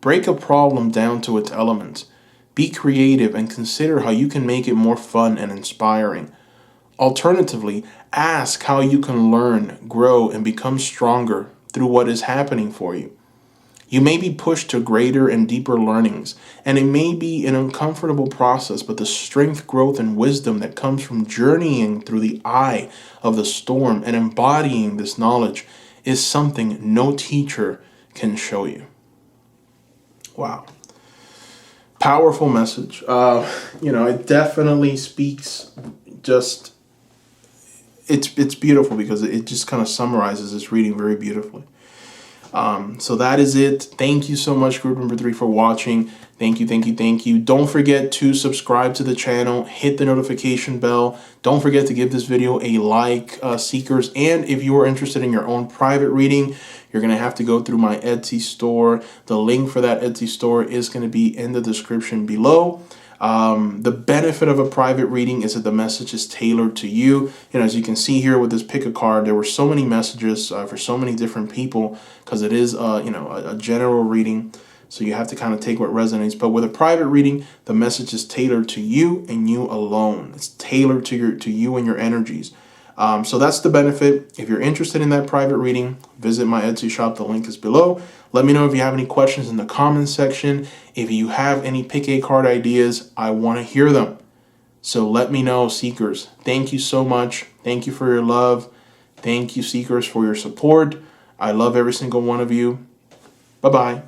Break a problem down to its elements. Be creative and consider how you can make it more fun and inspiring. Alternatively, ask how you can learn, grow, and become stronger through what is happening for you. You may be pushed to greater and deeper learnings, and it may be an uncomfortable process, but the strength, growth, and wisdom that comes from journeying through the eye of the storm and embodying this knowledge is something no teacher can show you. Wow. Powerful message. It definitely speaks it's beautiful because it just kind of summarizes this reading very beautifully. So that is it. Thank you so much, group number 3, for watching. Thank you, thank you, thank you. Don't forget to subscribe to the channel, hit the notification bell. Don't forget to give this video a like, seekers. And if you are interested in your own private reading, you're going to have to go through my Etsy store. The link for that Etsy store is going to be in the description below. The benefit of a private reading is that the message is tailored to you. As you can see here with this pick a card, there were so many messages for so many different people because it is, a general reading. So you have to kind of take what resonates. But with a private reading, the message is tailored to you and you alone. It's tailored to you and your energies. So that's the benefit. If you're interested in that private reading, visit my Etsy shop. The link is below. Let me know if you have any questions in the comments section. If you have any pick a card ideas, I want to hear them. So let me know, seekers. Thank you so much. Thank you for your love. Thank you, seekers, for your support. I love every single one of you. Bye-bye.